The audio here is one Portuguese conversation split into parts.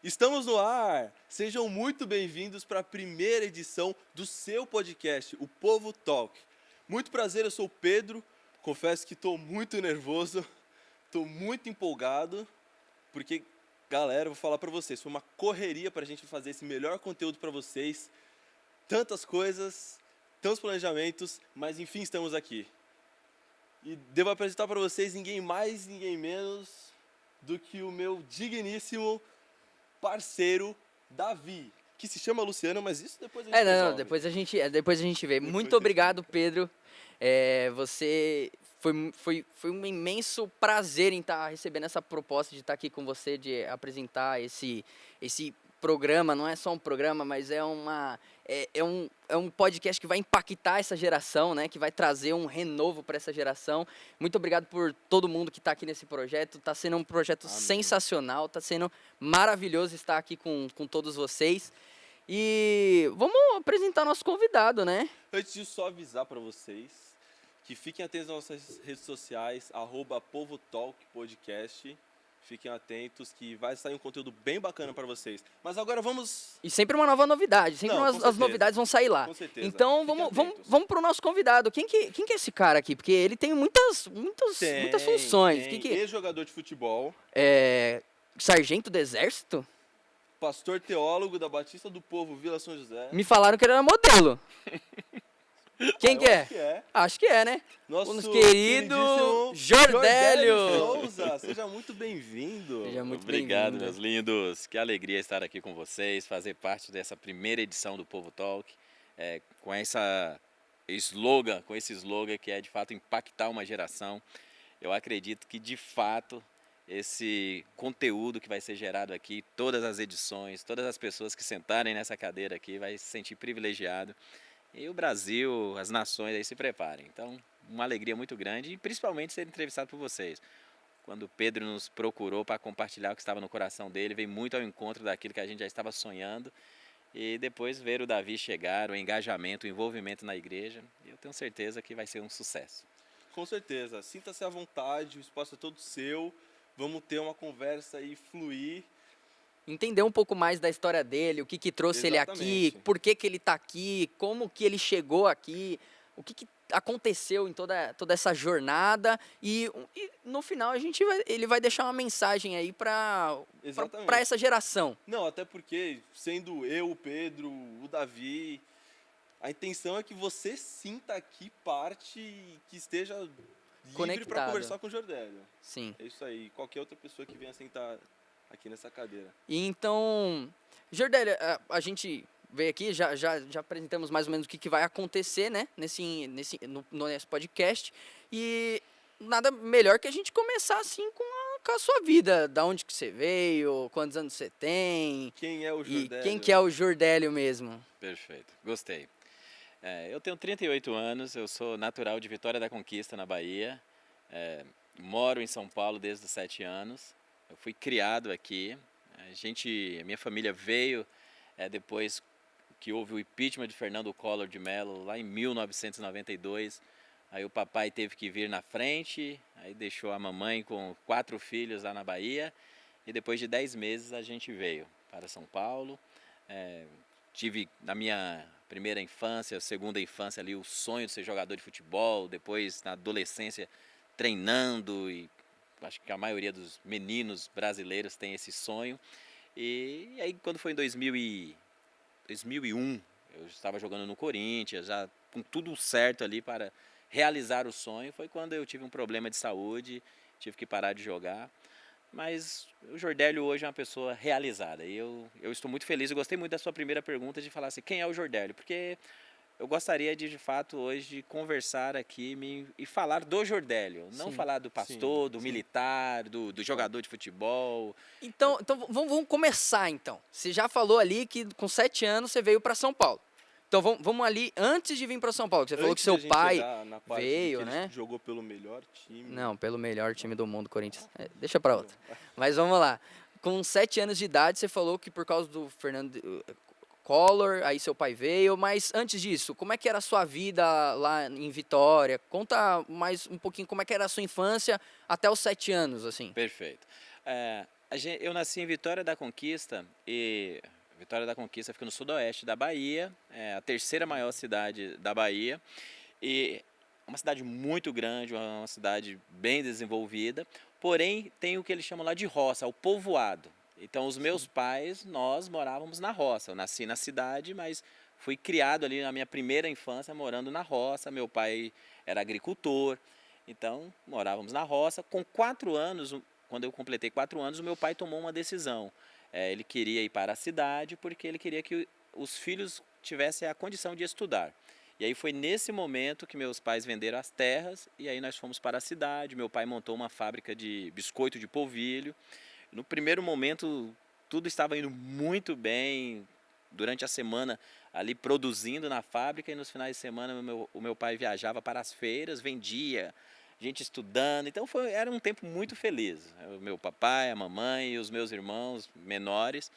Estamos no ar! Sejam muito bem-vindos para a primeira edição do seu podcast, o Povo Talk. Muito prazer, eu sou o Pedro. Confesso que estou muito nervoso, estou muito empolgado, porque, galera, eu vou falar para vocês, foi uma correria para a gente fazer esse melhor conteúdo para vocês. Tantas coisas, tantos planejamentos, mas enfim estamos aqui. E devo apresentar para vocês ninguém mais, ninguém menos do que o meu digníssimo parceiro Davi, que se chama Luciano, mas isso depois a gente resolve. Depois a gente vê. Muito obrigado, Pedro. Você foi um imenso prazer em estar recebendo essa proposta de estar aqui com você, de apresentar esse programa. Não é só um programa, mas é um podcast que vai impactar essa geração, né? Que vai trazer um renovo para essa geração. Muito obrigado por todo mundo que está aqui nesse projeto. Está sendo um projeto sensacional, está sendo maravilhoso estar aqui com todos vocês. E vamos apresentar nosso convidado, né? Antes disso, só avisar para vocês que fiquem atentos nas nossas redes sociais, @PovoTalkPodcast. Fiquem atentos que vai sair um conteúdo bem bacana para vocês. Mas agora vamos... E sempre uma nova novidade, sempre as novidades vão sair lá. Com certeza. Então vamos pro nosso convidado. Quem que é esse cara aqui? Porque ele tem muitas funções. Ex-jogador de futebol. Sargento do Exército? Pastor teólogo da Batista do Povo, Vila São José. Me falaram que ele era modelo. Quem que é? Acho que é. Acho que é, né? Nosso querido Jordélio Souza. Seja muito bem-vindo. Obrigado, meus lindos. Que alegria estar aqui com vocês, fazer parte dessa primeira edição do Povo Talk, com esse slogan que é de fato impactar uma geração. Eu acredito que de fato esse conteúdo que vai ser gerado aqui, todas as edições, todas as pessoas que sentarem nessa cadeira aqui vai se sentir privilegiado. E o Brasil, as nações aí se preparem. Então, uma alegria muito grande e principalmente ser entrevistado por vocês. Quando o Pedro nos procurou para compartilhar o que estava no coração dele, veio muito ao encontro daquilo que a gente já estava sonhando. E depois ver o Davi chegar, o engajamento, o envolvimento na igreja, eu tenho certeza que vai ser um sucesso. Com certeza. Sinta-se à vontade, o espaço é todo seu. Vamos ter uma conversa e fluir. Entender um pouco mais da história dele, o que trouxe ele aqui, por que ele está aqui, como que ele chegou aqui, o que aconteceu em toda essa jornada e no final ele vai deixar uma mensagem aí para essa geração. Não, até porque sendo eu, o Pedro, o Davi, a intenção é que você sinta aqui parte e que esteja livre para conversar com o Jordélio. Sim. É isso aí. Qualquer outra pessoa que venha sentar aqui nessa cadeira. E então, Jordélio, a gente veio aqui, já apresentamos mais ou menos o que vai acontecer, né, no nosso podcast, e nada melhor que a gente começar assim com a sua vida, da onde que você veio, quantos anos você tem. Quem é o Jordélio? E quem que é o Jordélio mesmo. Perfeito, gostei. Eu tenho 38 anos, eu sou natural de Vitória da Conquista, na Bahia, moro em São Paulo desde os 7 anos. Eu fui criado aqui, a minha família veio depois que houve o impeachment de Fernando Collor de Mello, lá em 1992. Aí o papai teve que vir na frente, aí deixou a mamãe com 4 filhos lá na Bahia, e depois de 10 meses a gente veio para São Paulo. Tive na minha primeira infância, segunda infância ali, o sonho de ser jogador de futebol, depois na adolescência treinando e acho que a maioria dos meninos brasileiros tem esse sonho. E aí quando foi em 2001, eu estava jogando no Corinthians, já com tudo certo ali para realizar o sonho, foi quando eu tive um problema de saúde, tive que parar de jogar. Mas o Jordélio hoje é uma pessoa realizada e eu estou muito feliz. Eu gostei muito da sua primeira pergunta de falar assim, quem é o Jordélio? Porque eu gostaria de fato, hoje, de conversar aqui e falar do Jordélio. Não falar do pastor, do militar, do jogador de futebol. Então vamos começar, então. Você já falou ali que com 7 anos você veio para São Paulo. Então vamos ali, antes de vir para São Paulo, que você falou que seu pai veio, né? Jogou pelo melhor time. Não, pelo melhor time do mundo, Corinthians. Deixa para outra. Mas vamos lá. Com 7 anos de idade, você falou que por causa do Fernando Collor, aí seu pai veio, mas antes disso, como é que era a sua vida lá em Vitória? Conta mais um pouquinho como é que era a sua infância até os 7 anos, assim. Perfeito. Eu nasci em Vitória da Conquista e Vitória da Conquista fica no sudoeste da Bahia, é a terceira maior cidade da Bahia e é uma cidade muito grande, uma cidade bem desenvolvida, porém tem o que eles chamam lá de roça, o povoado. Então os meus pais, nós morávamos na roça. Eu nasci na cidade, mas fui criado ali na minha primeira infância morando na roça. Meu pai era agricultor, então morávamos na roça. Com 4 anos, quando eu completei 4 anos, o meu pai tomou uma decisão. Ele queria ir para a cidade porque ele queria que os filhos tivessem a condição de estudar. E aí foi nesse momento que meus pais venderam as terras e aí nós fomos para a cidade. Meu pai montou uma fábrica de biscoito de polvilho. No primeiro momento, tudo estava indo muito bem. Durante a semana, ali produzindo na fábrica, e nos finais de semana, o meu pai viajava para as feiras, vendia, gente estudando. Então, era um tempo muito feliz. O meu papai, a mamãe e os meus irmãos menores.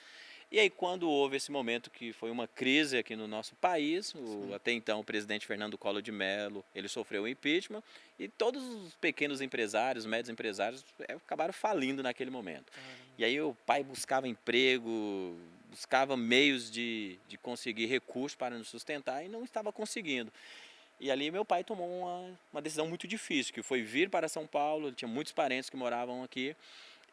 E aí, quando houve esse momento que foi uma crise aqui no nosso país, até então o presidente Fernando Collor de Mello, ele sofreu o impeachment e todos os pequenos empresários, médios empresários, acabaram falindo naquele momento. E aí o pai buscava emprego, buscava meios de conseguir recursos para nos sustentar e não estava conseguindo. E ali meu pai tomou uma decisão muito difícil, que foi vir para São Paulo, ele tinha muitos parentes que moravam aqui.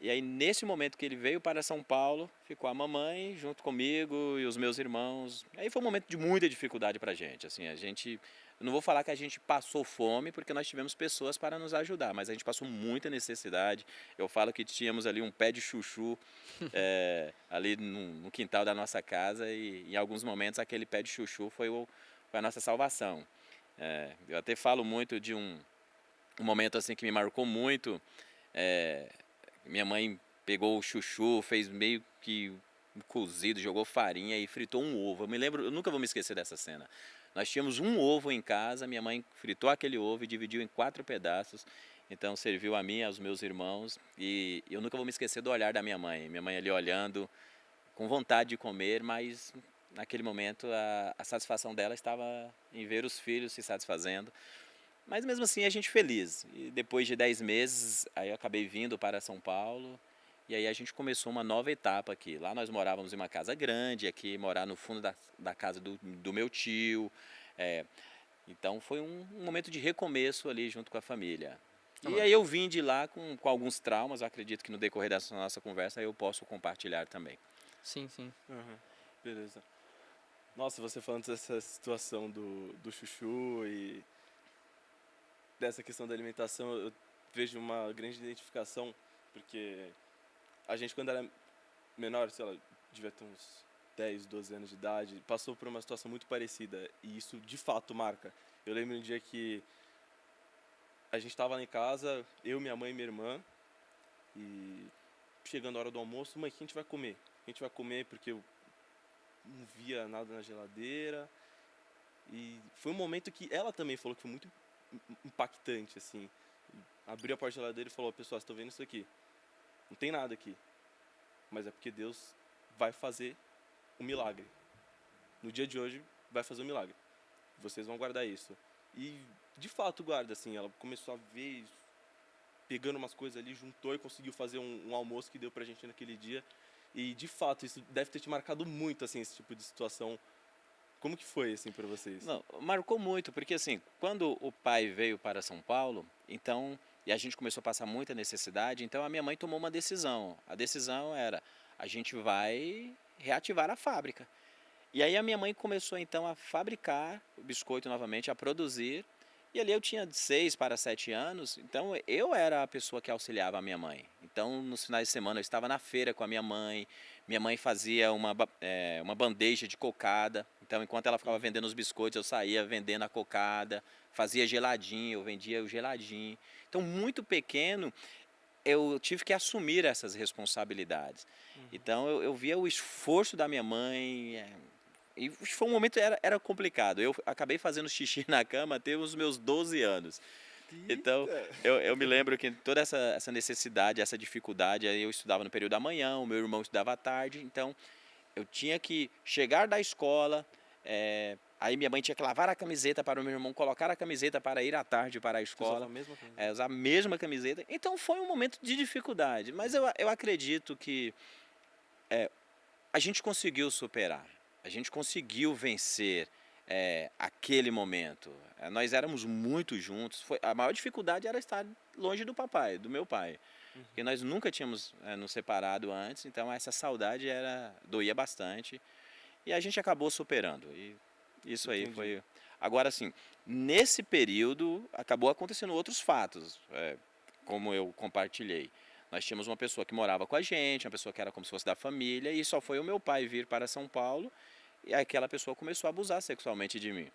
E aí, nesse momento que ele veio para São Paulo, ficou a mamãe junto comigo e os meus irmãos. Aí foi um momento de muita dificuldade para a gente. Assim, eu não vou falar que a gente passou fome, porque nós tivemos pessoas para nos ajudar, mas a gente passou muita necessidade. Eu falo que tínhamos ali um pé de chuchu ali no quintal da nossa casa e em alguns momentos aquele pé de chuchu foi a nossa salvação. Eu até falo muito de um momento assim que me marcou muito. Minha mãe pegou o chuchu, fez meio que um cozido, jogou farinha e fritou um ovo. Eu nunca vou me esquecer dessa cena. Nós tínhamos um ovo em casa, minha mãe fritou aquele ovo e dividiu em 4 pedaços. Então serviu a mim e aos meus irmãos. E eu nunca vou me esquecer do olhar da minha mãe. Minha mãe ali olhando, com vontade de comer, mas naquele momento a satisfação dela estava em ver os filhos se satisfazendo. Mas mesmo assim a gente feliz. E depois de 10 meses, aí eu acabei vindo para São Paulo. E aí a gente começou uma nova etapa aqui. Lá nós morávamos em uma casa grande, aqui morar no fundo da casa do meu tio. Então foi um momento de recomeço ali junto com a família. E aí eu vim de lá com alguns traumas, eu acredito que no decorrer dessa nossa conversa eu posso compartilhar também. Sim, sim. Uhum. Beleza. Nossa, você falando dessa situação do chuchu e dessa questão da alimentação, eu vejo uma grande identificação, porque a gente, quando era menor, sei lá, devia ter uns 10, 12 anos de idade, passou por uma situação muito parecida, e isso de fato marca. Eu lembro um dia que a gente estava lá em casa, eu, minha mãe e minha irmã, e chegando a hora do almoço, mãe, o que a gente vai comer? A gente vai comer porque eu não via nada na geladeira, e foi um momento que ela também falou que foi muito impactante, assim. Abriu a porta da geladeira e falou: pessoal, vocês estão vendo isso aqui? Não tem nada aqui, mas é porque Deus vai fazer um milagre. No dia de hoje vai fazer um milagre. Vocês vão guardar isso. E de fato guarda, assim. Ela começou a ver, pegando umas coisas ali, juntou e conseguiu fazer um almoço que deu pra gente naquele dia. E de fato isso deve ter te marcado muito, assim, esse tipo de situação. Como que foi, assim, para vocês? Não, marcou muito, porque assim, quando o pai veio para São Paulo, então, e a gente começou a passar muita necessidade, então a minha mãe tomou uma decisão. A decisão era: a gente vai reativar a fábrica. E aí a minha mãe começou então a fabricar o biscoito novamente, a produzir. E ali eu tinha de 6 para 7 anos, então eu era a pessoa que auxiliava a minha mãe. Então nos finais de semana eu estava na feira com a minha mãe fazia uma bandeja de cocada. Então enquanto ela ficava vendendo os biscoitos, eu saía vendendo a cocada, fazia geladinho, eu vendia o geladinho. Então muito pequeno eu tive que assumir essas responsabilidades. Então eu via o esforço da minha mãe. E foi um momento, era complicado. Eu acabei fazendo xixi na cama até os meus 12 anos. Então, eu me lembro que toda essa necessidade, essa dificuldade, aí eu estudava no período da manhã, o meu irmão estudava à tarde, então eu tinha que chegar da escola, Aí minha mãe tinha que lavar a camiseta para o meu irmão colocar a camiseta para ir à tarde para a Você usava escola. a mesma coisa. Usar a mesma camiseta. Então foi um momento de dificuldade. Mas eu acredito que a gente conseguiu superar. A gente conseguiu vencer aquele momento. Nós éramos muito juntos. A maior dificuldade era estar longe do papai, do meu pai. Porque nós nunca tínhamos nos separado antes, então essa saudade doía bastante. E a gente acabou superando. E isso aí Entendi. foi... Agora, assim, nesse período acabou acontecendo outros fatos, como eu compartilhei. Nós tínhamos uma pessoa que morava com a gente, uma pessoa que era como se fosse da família, e só foi o meu pai vir para São Paulo, e aquela pessoa começou a abusar sexualmente de mim.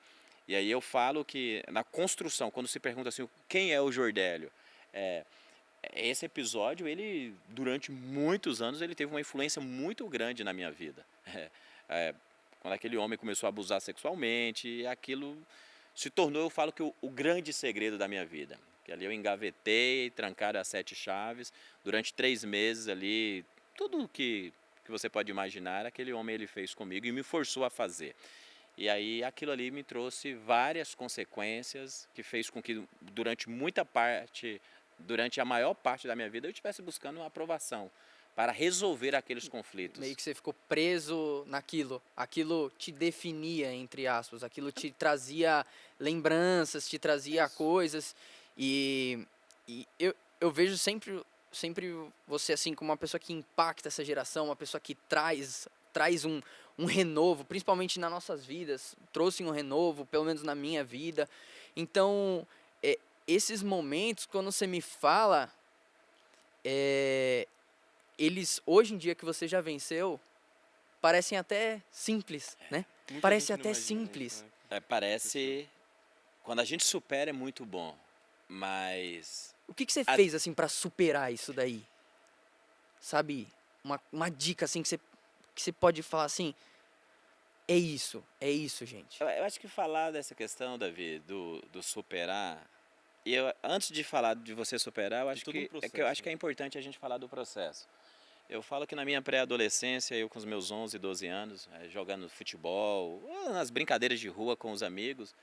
E aí eu falo que na construção, quando se pergunta assim, quem é o Jordélio? Esse episódio, ele durante muitos anos, ele teve uma influência muito grande na minha vida. Quando aquele homem começou a abusar sexualmente, aquilo se tornou, eu falo que o grande segredo da minha vida. Que ali eu engavetei, trancaram as 7 chaves, durante 3 meses ali, tudo que você pode imaginar, aquele homem ele fez comigo e me forçou a fazer. E aí aquilo ali me trouxe várias consequências, que fez com que durante a maior parte da minha vida, eu estivesse buscando uma aprovação para resolver aqueles conflitos. Meio que você ficou preso naquilo. Aquilo te definia, entre aspas. Aquilo te trazia lembranças, te trazia coisas. E eu vejo sempre você assim como uma pessoa que impacta essa geração, uma pessoa que traz um renovo, principalmente nas nossas vidas. Trouxe um renovo, pelo menos na minha vida. Então, esses momentos, quando você me fala... eles, hoje em dia que você já venceu, parecem até simples, né? Muita Parece gente não até imagina simples. isso, né? Parece... Quando a gente supera é muito bom, mas... O que você fez, assim, pra superar isso daí? Sabe? Uma dica, assim, que você pode falar assim... É isso, gente. Eu acho que falar dessa questão, Davi, do superar... antes de falar de você superar, eu acho todo um que processo, é importante a gente falar do processo. Eu falo que na minha pré-adolescência, eu com os meus 11, 12 anos, jogando futebol, ou nas brincadeiras de rua com os amigos.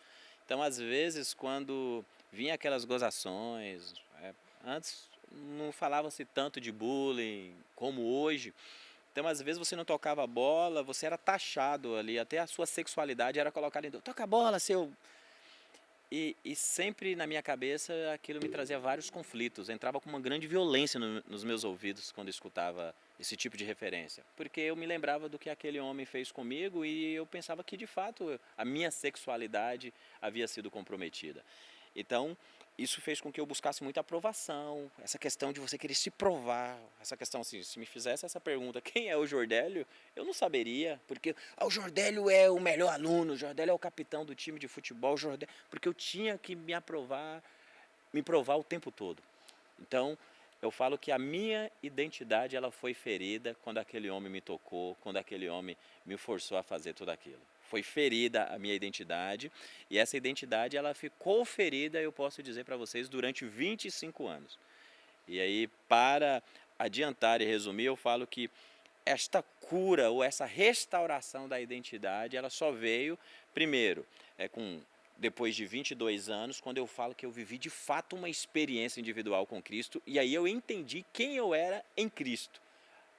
Então, às vezes, quando vinha aquelas gozações, antes não falava-se tanto de bullying como hoje. Então, às vezes, você não tocava a bola, você era taxado ali, até a sua sexualidade era colocada em dúvida. Toca a bola, seu... E sempre na minha cabeça aquilo me trazia vários conflitos, entrava com uma grande violência nos meus ouvidos quando eu escutava esse tipo de referência. Porque eu me lembrava do que aquele homem fez comigo e eu pensava que de fato a minha sexualidade havia sido comprometida. Então isso fez com que eu buscasse muita aprovação, essa questão de você querer se provar, essa questão assim, se me fizesse essa pergunta, quem é o Jordélio? Eu não saberia, porque o Jordélio é o melhor aluno, o Jordélio é o capitão do time de futebol, porque eu tinha que me provar o tempo todo. Então, eu falo que a minha identidade ela foi ferida quando aquele homem me tocou, quando aquele homem me forçou a fazer tudo aquilo. Foi ferida a minha identidade e essa identidade ela ficou ferida, eu posso dizer para vocês, durante 25 anos. E aí, para adiantar e resumir, eu falo que esta cura ou essa restauração da identidade, ela só veio, primeiro, depois de 22 anos, quando eu falo que eu vivi de fato uma experiência individual com Cristo, e aí eu entendi quem eu era em Cristo.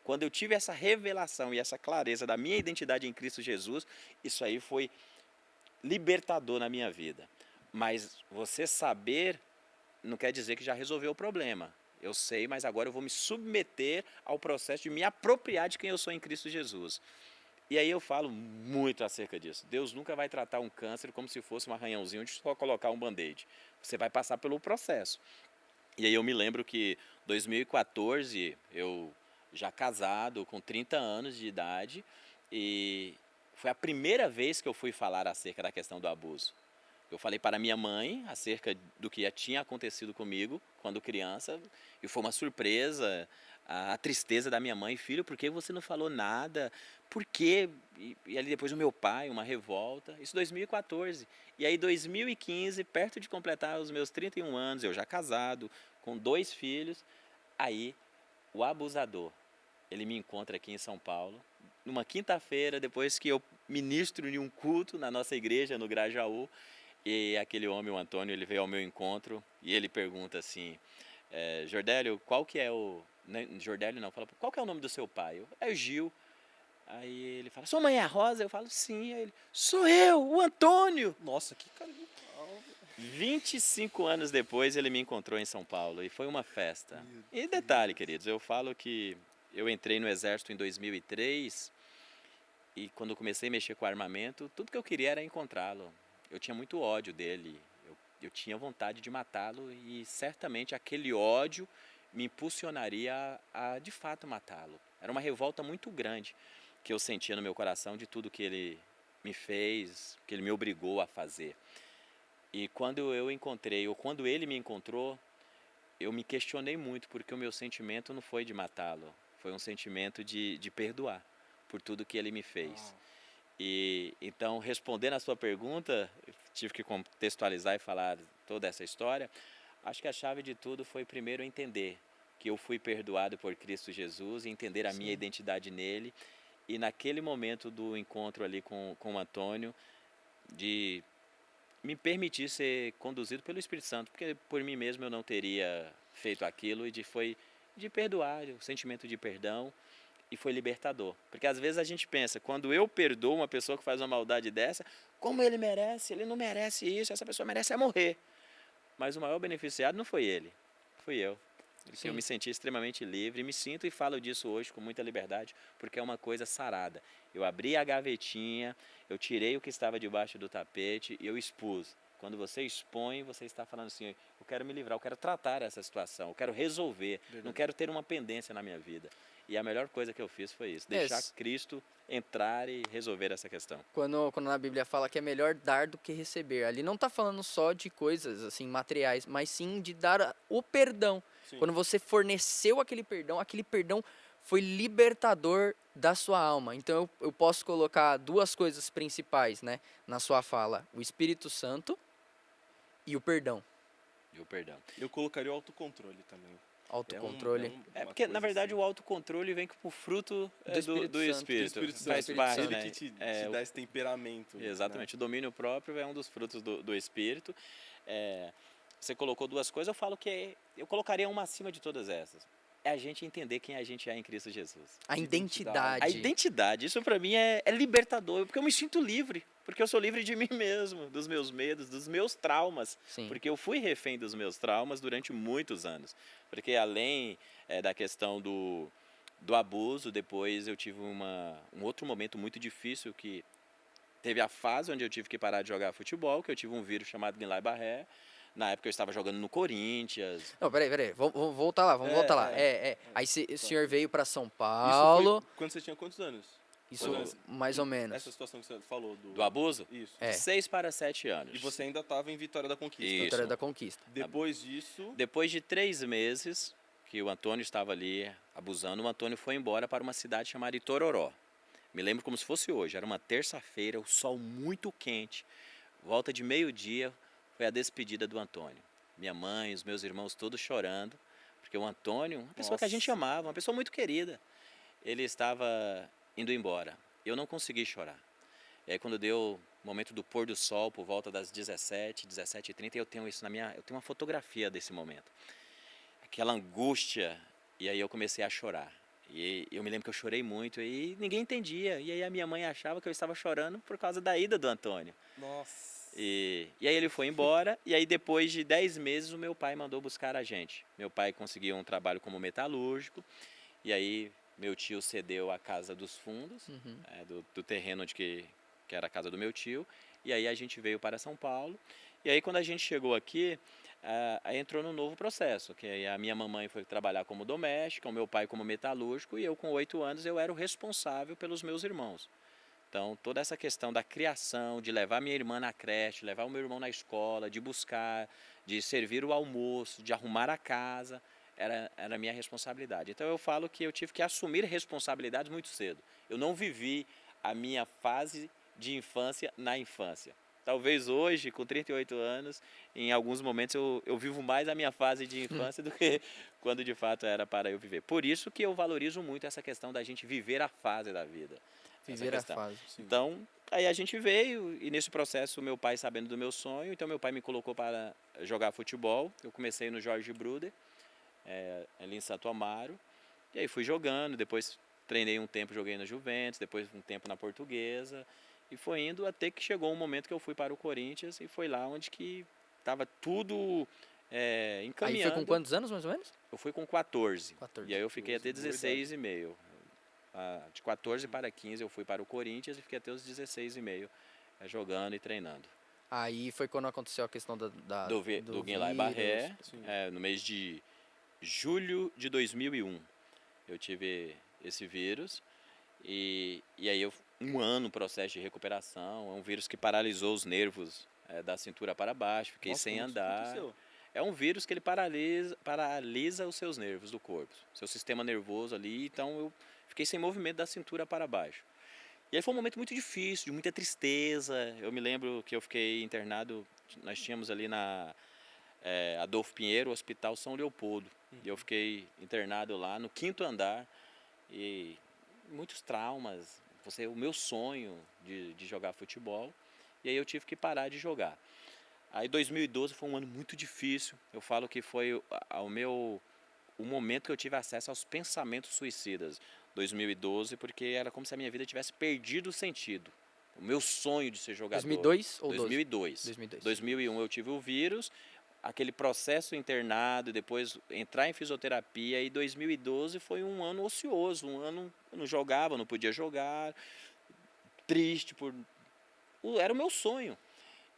Quando eu tive essa revelação e essa clareza da minha identidade em Cristo Jesus, isso aí foi libertador na minha vida. Mas você saber não quer dizer que já resolveu o problema. Eu sei, mas agora eu vou me submeter ao processo de me apropriar de quem eu sou em Cristo Jesus. E aí eu falo muito acerca disso. Deus nunca vai tratar um câncer como se fosse um arranhãozinho de só colocar um band-aid. Você vai passar pelo processo. E aí eu me lembro que em 2014, eu já casado, com 30 anos de idade, e foi a primeira vez que eu fui falar acerca da questão do abuso. Eu falei para minha mãe acerca do que tinha acontecido comigo quando criança, e foi uma surpresa, a tristeza da minha mãe: filho, por que você não falou nada? Por quê? E ali depois o meu pai, uma revolta, isso em 2014. E aí 2015, perto de completar os meus 31 anos, eu já casado, com 2 filhos, aí o abusador, ele me encontra aqui em São Paulo, numa quinta-feira, depois que eu ministro em um culto na nossa igreja, no Grajaú, e aquele homem, o Antônio, ele veio ao meu encontro e ele pergunta assim, Jordélio, qual que é o... Jordélio não, fala, qual que é o nome do seu pai? É o Gil. Aí ele fala, sua mãe é a Rosa? Eu falo, sim. Aí ele, sou eu, o Antônio. Nossa, que cara legal. 25 anos depois ele me encontrou em São Paulo e foi uma festa. E detalhe, queridos, eu falo que eu entrei no exército em 2003 e quando eu comecei a mexer com armamento, tudo que eu queria era encontrá-lo. Eu tinha muito ódio dele, eu tinha vontade de matá-lo e certamente aquele ódio me impulsionaria a de fato matá-lo. Era uma revolta muito grande que eu sentia no meu coração de tudo que ele me fez, que ele me obrigou a fazer. E quando eu encontrei, ou quando ele me encontrou, eu me questionei muito, porque o meu sentimento não foi de matá-lo, foi um sentimento de perdoar por tudo que ele me fez. E então, respondendo a sua pergunta, tive que contextualizar e falar toda essa história. Acho que a chave de tudo foi primeiro entender que eu fui perdoado por Cristo Jesus e entender a minha identidade nele. E naquele momento do encontro ali com o Antônio, de me permitir ser conduzido pelo Espírito Santo, porque por mim mesmo eu não teria feito aquilo, e foi de perdoar, o sentimento de perdão, e foi libertador. Porque às vezes a gente pensa, quando eu perdoo uma pessoa que faz uma maldade dessa, como ele merece? Ele não merece isso, essa pessoa merece morrer. Mas o maior beneficiado não foi ele, fui eu. Porque eu me senti extremamente livre, me sinto e falo disso hoje com muita liberdade, porque é uma coisa sarada. Eu abri a gavetinha, eu tirei o que estava debaixo do tapete e eu expus. Quando você expõe, você está falando assim, eu quero me livrar, eu quero tratar essa situação, eu quero resolver, não quero ter uma pendência na minha vida. E a melhor coisa que eu fiz foi isso, deixar Cristo entrar e resolver essa questão. Quando na Bíblia fala que é melhor dar do que receber, ali não está falando só de coisas assim materiais, mas sim de dar o perdão. Sim. Quando você forneceu aquele perdão foi libertador da sua alma. Então eu posso colocar duas coisas principais, né, na sua fala: o Espírito Santo e o perdão. E o perdão. Eu colocaria o autocontrole também. Autocontrole. Porque, na verdade, assim, o autocontrole vem como fruto do Espírito. Faz parte, ele que te dá esse temperamento. Exatamente. Né? O domínio próprio é um dos frutos do Espírito. Você colocou duas coisas, eu falo que eu colocaria uma acima de todas essas. É a gente entender quem a gente é em Cristo Jesus. A identidade. A identidade. Isso para mim é libertador, porque eu me sinto livre. Porque eu sou livre de mim mesmo, dos meus medos, dos meus traumas. Sim. Porque eu fui refém dos meus traumas durante muitos anos. Porque além da questão do abuso, depois eu tive um outro momento muito difícil, que teve a fase onde eu tive que parar de jogar futebol, que eu tive um vírus chamado Guillain-Barré. Na época eu estava jogando no Corinthians. Não, peraí. Vamos voltar lá, voltar lá. Aí o senhor veio para São Paulo. Isso foi quando você tinha quantos anos? Isso, mais ou menos. Essa situação que você falou do abuso? Isso. 6 para 7 anos. E você ainda estava em Vitória da Conquista. Isso. Vitória da Conquista. Depois disso... Depois de 3 meses que o Antônio estava ali abusando, o Antônio foi embora para uma cidade chamada Itororó. Me lembro como se fosse hoje. Era uma terça-feira, o sol muito quente. Volta de meio-dia, foi a despedida do Antônio. Minha mãe, os meus irmãos todos chorando, porque o Antônio, uma pessoa que a gente amava, uma pessoa muito querida, ele estava indo embora. Eu não consegui chorar. E aí quando deu o momento do pôr do sol, por volta das 17h30, eu tenho isso eu tenho uma fotografia desse momento. Aquela angústia, e aí eu comecei a chorar. E eu me lembro que eu chorei muito e ninguém entendia. E aí a minha mãe achava que eu estava chorando por causa da ida do Antônio. Nossa. E aí ele foi embora, e aí depois de 10 meses o meu pai mandou buscar a gente. Meu pai conseguiu um trabalho como metalúrgico, e aí meu tio cedeu a casa dos fundos, do terreno onde que era a casa do meu tio, e aí a gente veio para São Paulo. E aí quando a gente chegou aqui, entrou num novo processo, que aí a minha mamãe foi trabalhar como doméstica, o meu pai como metalúrgico, e eu com 8 anos eu era o responsável pelos meus irmãos. Então, toda essa questão da criação, de levar minha irmã na creche, levar o meu irmão na escola, de buscar, de servir o almoço, de arrumar a casa, era a minha responsabilidade. Então, eu falo que eu tive que assumir responsabilidades muito cedo. Eu não vivi a minha fase de infância na infância. Talvez hoje, com 38 anos, em alguns momentos eu vivo mais a minha fase de infância do que quando de fato era para eu viver. Por isso que eu valorizo muito essa questão da gente viver a fase da vida. Essa Viver a questão. fase. Então, aí a gente veio e nesse processo meu pai sabendo do meu sonho, então meu pai me colocou para jogar futebol. Eu comecei no Jorge Bruder, ali em Santo Amaro, e aí fui jogando, depois treinei um tempo, joguei na Juventus, depois um tempo na Portuguesa, e foi indo até que chegou um momento que eu fui para o Corinthians, e foi lá onde que estava tudo encaminhando. Aí foi com quantos anos, mais ou menos? Eu fui com 14, 14. e aí eu fiquei até 14, boa 16 e meio. De 14 para 15 eu fui para o Corinthians e fiquei até os 16 e meio jogando e treinando. Aí foi quando aconteceu a questão Do Guilherme vírus. Barré, no mês de julho de 2001. Eu tive esse vírus e aí um ano processo de recuperação. É um vírus que paralisou os nervos da cintura para baixo, fiquei Nossa, sem como isso andar. aconteceu? É um vírus que ele paralisa os seus nervos do corpo, seu sistema nervoso ali, então eu fiquei sem movimento da cintura para baixo. E aí foi um momento muito difícil, de muita tristeza. Eu me lembro que eu fiquei internado, nós tínhamos ali na Adolfo Pinheiro, Hospital São Leopoldo. E eu fiquei internado lá no 5º andar e muitos traumas. O meu sonho de jogar futebol, e aí eu tive que parar de jogar. Aí 2012 foi um ano muito difícil. Eu falo que foi o momento que eu tive acesso aos pensamentos suicidas. 2012, porque era como se a minha vida tivesse perdido o sentido. O meu sonho de ser jogador. 2002 ou 2002. 2002. 2001 eu tive o vírus, aquele processo internado, depois entrar em fisioterapia, e 2012 foi um ano ocioso, um ano eu não jogava, não podia jogar, triste, era o meu sonho.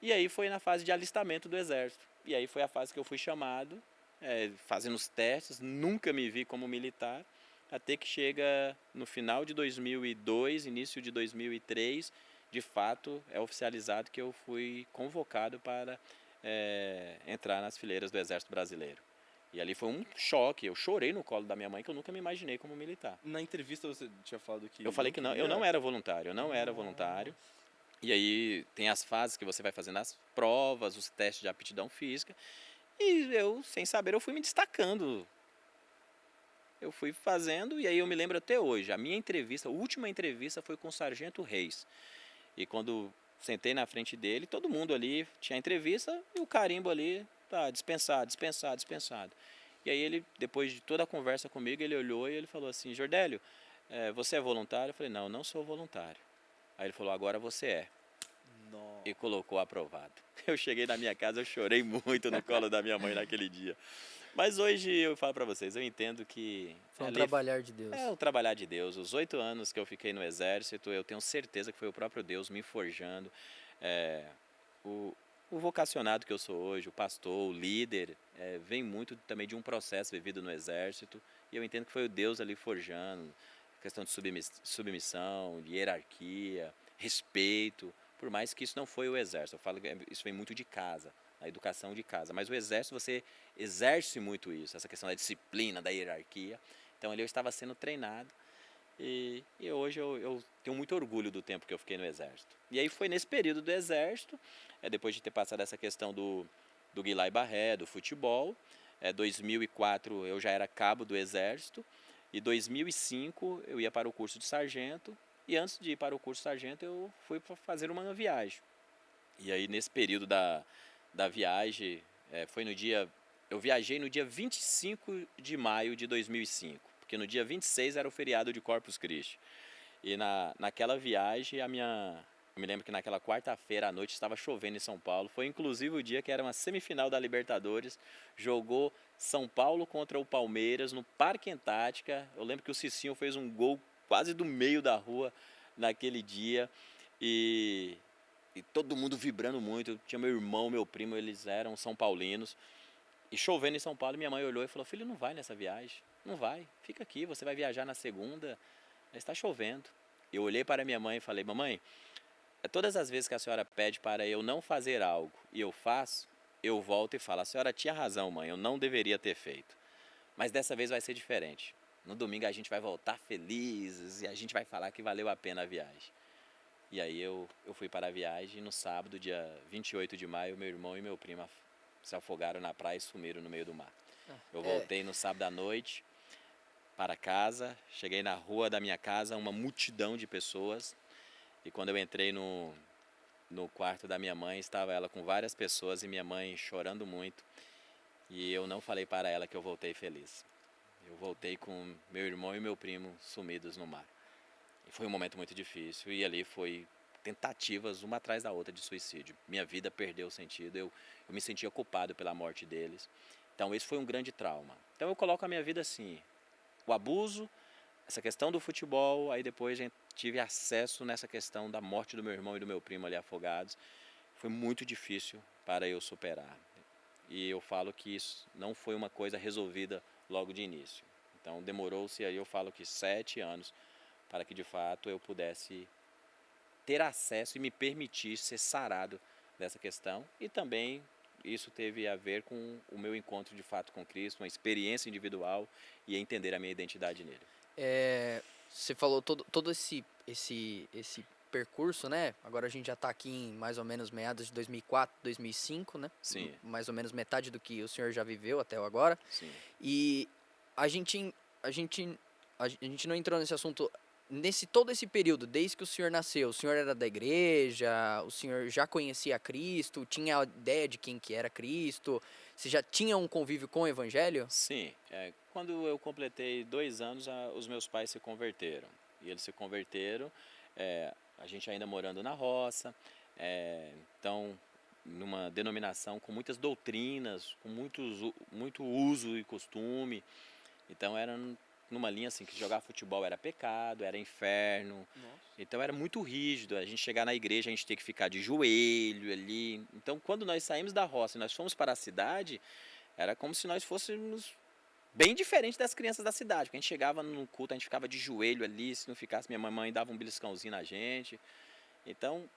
E aí foi na fase de alistamento do Exército. E aí foi a fase que eu fui chamado, fazendo os testes, nunca me vi como militar, até que chega no final de 2002, início de 2003, de fato é oficializado que eu fui convocado para entrar nas fileiras do Exército Brasileiro. E ali foi um choque, eu chorei no colo da minha mãe, que eu nunca me imaginei como militar. Na entrevista você tinha falado que... Eu falei que não, eu não era voluntário, E aí tem as fases que você vai fazendo as provas, os testes de aptidão física. E eu, sem saber, eu fui me destacando. Eu fui fazendo, e aí eu me lembro até hoje, a última entrevista foi com o Sargento Reis. E quando sentei na frente dele, todo mundo ali tinha entrevista e o carimbo ali, tá, dispensado. E aí ele, depois de toda a conversa comigo, ele olhou e ele falou assim: Jordélio, você é voluntário? Eu falei: não sou voluntário. Aí ele falou: agora você é. Nossa. E colocou aprovado. Eu cheguei na minha casa, eu chorei muito no colo da minha mãe naquele dia. Mas hoje eu falo para vocês, eu entendo que... Foi um trabalhar de Deus. É o trabalhar de Deus. Os 8 anos que eu fiquei no Exército, eu tenho certeza que foi o próprio Deus me forjando. O vocacionado que eu sou hoje, o pastor, o líder, vem muito também de um processo vivido no Exército. E eu entendo que foi o Deus ali forjando, questão de submissão, de hierarquia, respeito. Por mais que isso não foi o Exército, eu falo que isso vem muito de casa, a educação de casa. Mas o Exército, você exerce muito isso, essa questão da disciplina, da hierarquia. Então ali eu estava sendo treinado e hoje eu tenho muito orgulho do tempo que eu fiquei no Exército. E aí foi nesse período do Exército, depois de ter passado essa questão do Guilherme Barré, do futebol, 2004 eu já era cabo do Exército, e 2005 eu ia para o curso de sargento. E antes de ir para o curso sargento, eu fui para fazer uma viagem. E aí, nesse período da viagem, eu viajei no dia 25 de maio de 2005, porque no dia 26 era o feriado de Corpus Christi. E naquela viagem, eu me lembro que naquela quarta-feira à noite estava chovendo em São Paulo. Foi inclusive o dia que era uma semifinal da Libertadores. Jogou São Paulo contra o Palmeiras no Parque Antártica. Eu lembro que o Cicinho fez um gol quase do meio da rua naquele dia, e todo mundo vibrando muito. Eu tinha meu irmão, meu primo, eles eram são paulinos, e chovendo em São Paulo. Minha mãe olhou e falou: filho, não vai nessa viagem, não vai, fica aqui, você vai viajar na segunda, está chovendo. Eu olhei para minha mãe e falei: mamãe, todas as vezes que a senhora pede para eu não fazer algo e eu faço, eu volto e falo: a senhora tinha razão, mãe, eu não deveria ter feito, mas dessa vez vai ser diferente. No domingo a gente vai voltar felizes e a gente vai falar que valeu a pena a viagem. E aí eu fui para a viagem. No sábado, dia 28 de maio, meu irmão e meu primo se afogaram na praia e sumiram no meio do mar. Eu voltei no sábado à noite para casa, cheguei na rua da minha casa, uma multidão de pessoas. E quando eu entrei no quarto da minha mãe, estava ela com várias pessoas e minha mãe chorando muito. E eu não falei para ela que eu voltei feliz. Eu voltei com meu irmão e meu primo sumidos no mar. E foi um momento muito difícil. E ali foi tentativas, uma atrás da outra, de suicídio. Minha vida perdeu o sentido. Eu me sentia culpado pela morte deles. Então esse foi um grande trauma. Então eu coloco a minha vida assim. O abuso, essa questão do futebol, aí depois tive acesso nessa questão da morte do meu irmão e do meu primo ali afogados. Foi muito difícil para eu superar. E eu falo que isso não foi uma coisa resolvida logo de início. Então demorou-se, aí eu falo que 7 anos para que de fato eu pudesse ter acesso e me permitir ser sarado dessa questão. E também isso teve a ver com o meu encontro de fato com Cristo, uma experiência individual e entender a minha identidade nele. Você falou todo esse percurso, né? Agora a gente já está aqui em mais ou menos meados de 2004, 2005, né? Sim. Mais ou menos metade do que o senhor já viveu até agora. Sim. E a gente não entrou nesse assunto todo esse período, desde que o senhor nasceu. O senhor era da igreja, o senhor já conhecia Cristo, tinha a ideia de quem que era Cristo, você já tinha um convívio com o evangelho? Sim. Quando eu completei 2 anos, os meus pais se converteram. E eles se converteram, a gente ainda morando na roça, então numa denominação com muitas doutrinas, com muito uso e costume. Então era numa linha assim, que jogar futebol era pecado, era inferno. Nossa. Então era muito rígido, a gente chegar na igreja, a gente ter que ficar de joelho ali. Então quando nós saímos da roça e nós fomos para a cidade, era como se nós fôssemos bem diferente das crianças da cidade. Porque a gente chegava no culto, a gente ficava de joelho ali, se não ficasse, minha mamãe dava um beliscãozinho na gente. Então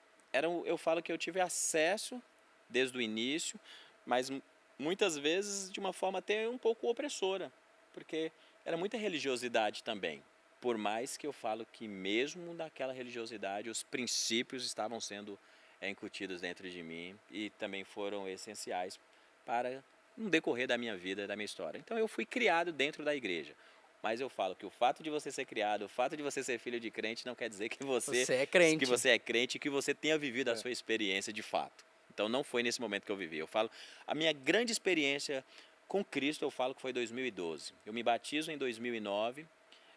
eu falo que eu tive acesso desde o início, mas muitas vezes de uma forma até um pouco opressora, porque era muita religiosidade também, por mais que eu falo que mesmo naquela religiosidade os princípios estavam sendo incutidos dentro de mim e também foram essenciais para no decorrer da minha vida, da minha história. Então eu fui criado dentro da igreja, mas eu falo que o fato de você ser criado, o fato de você ser filho de crente não quer dizer que você é crente. Que você é crente e que você tenha vivido a sua experiência de fato. Então não foi nesse momento que eu vivi. Eu falo, a minha grande experiência com Cristo, eu falo que foi 2012. Eu me batizo em 2009,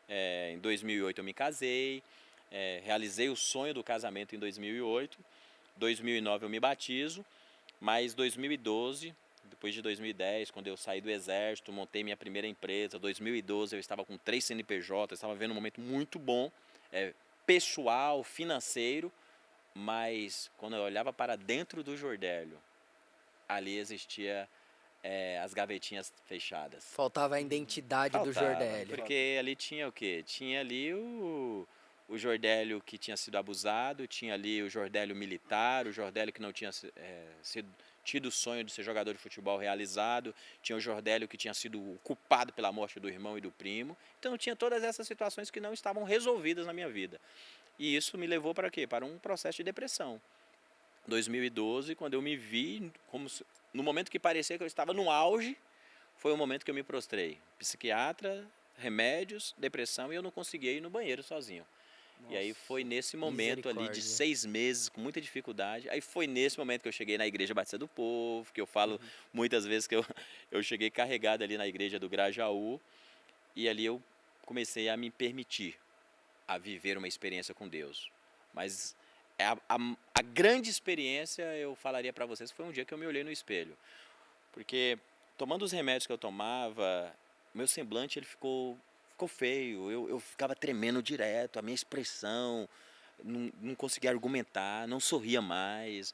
em 2008 eu me casei, realizei o sonho do casamento em 2008, 2009 eu me batizo, mas 2012, depois de 2010, quando eu saí do exército, montei minha primeira empresa, 2012 eu estava com 3 CNPJ, estava vivendo um momento muito bom, pessoal, financeiro, mas quando eu olhava para dentro do Jordélio, ali existia as gavetinhas fechadas. Faltava a identidade do Jordélio. Porque ali tinha o quê? Tinha ali o Jordélio que tinha sido abusado, tinha ali o Jordélio militar, o Jordélio que não tinha tido o sonho de ser jogador de futebol realizado, tinha o Jordélio que tinha sido culpado pela morte do irmão e do primo. Então tinha todas essas situações que não estavam resolvidas na minha vida. E isso me levou para quê? Para um processo de depressão. 2012, quando eu me vi, no momento que parecia que eu estava no auge, foi o momento que eu me prostrei. Psiquiatra, remédios, depressão, e eu não conseguia ir no banheiro sozinho. Nossa, e aí foi nesse momento ali de 6 meses, com muita dificuldade, aí foi nesse momento que eu cheguei na Igreja Batista do Povo, que eu falo muitas vezes que eu cheguei carregado ali na igreja do Grajaú, e ali eu comecei a me permitir a viver uma experiência com Deus. Mas a grande experiência, eu falaria para vocês, foi um dia que eu me olhei no espelho. Porque tomando os remédios que eu tomava, meu semblante ele ficou feio, eu ficava tremendo direto, a minha expressão, não conseguia argumentar, não sorria mais.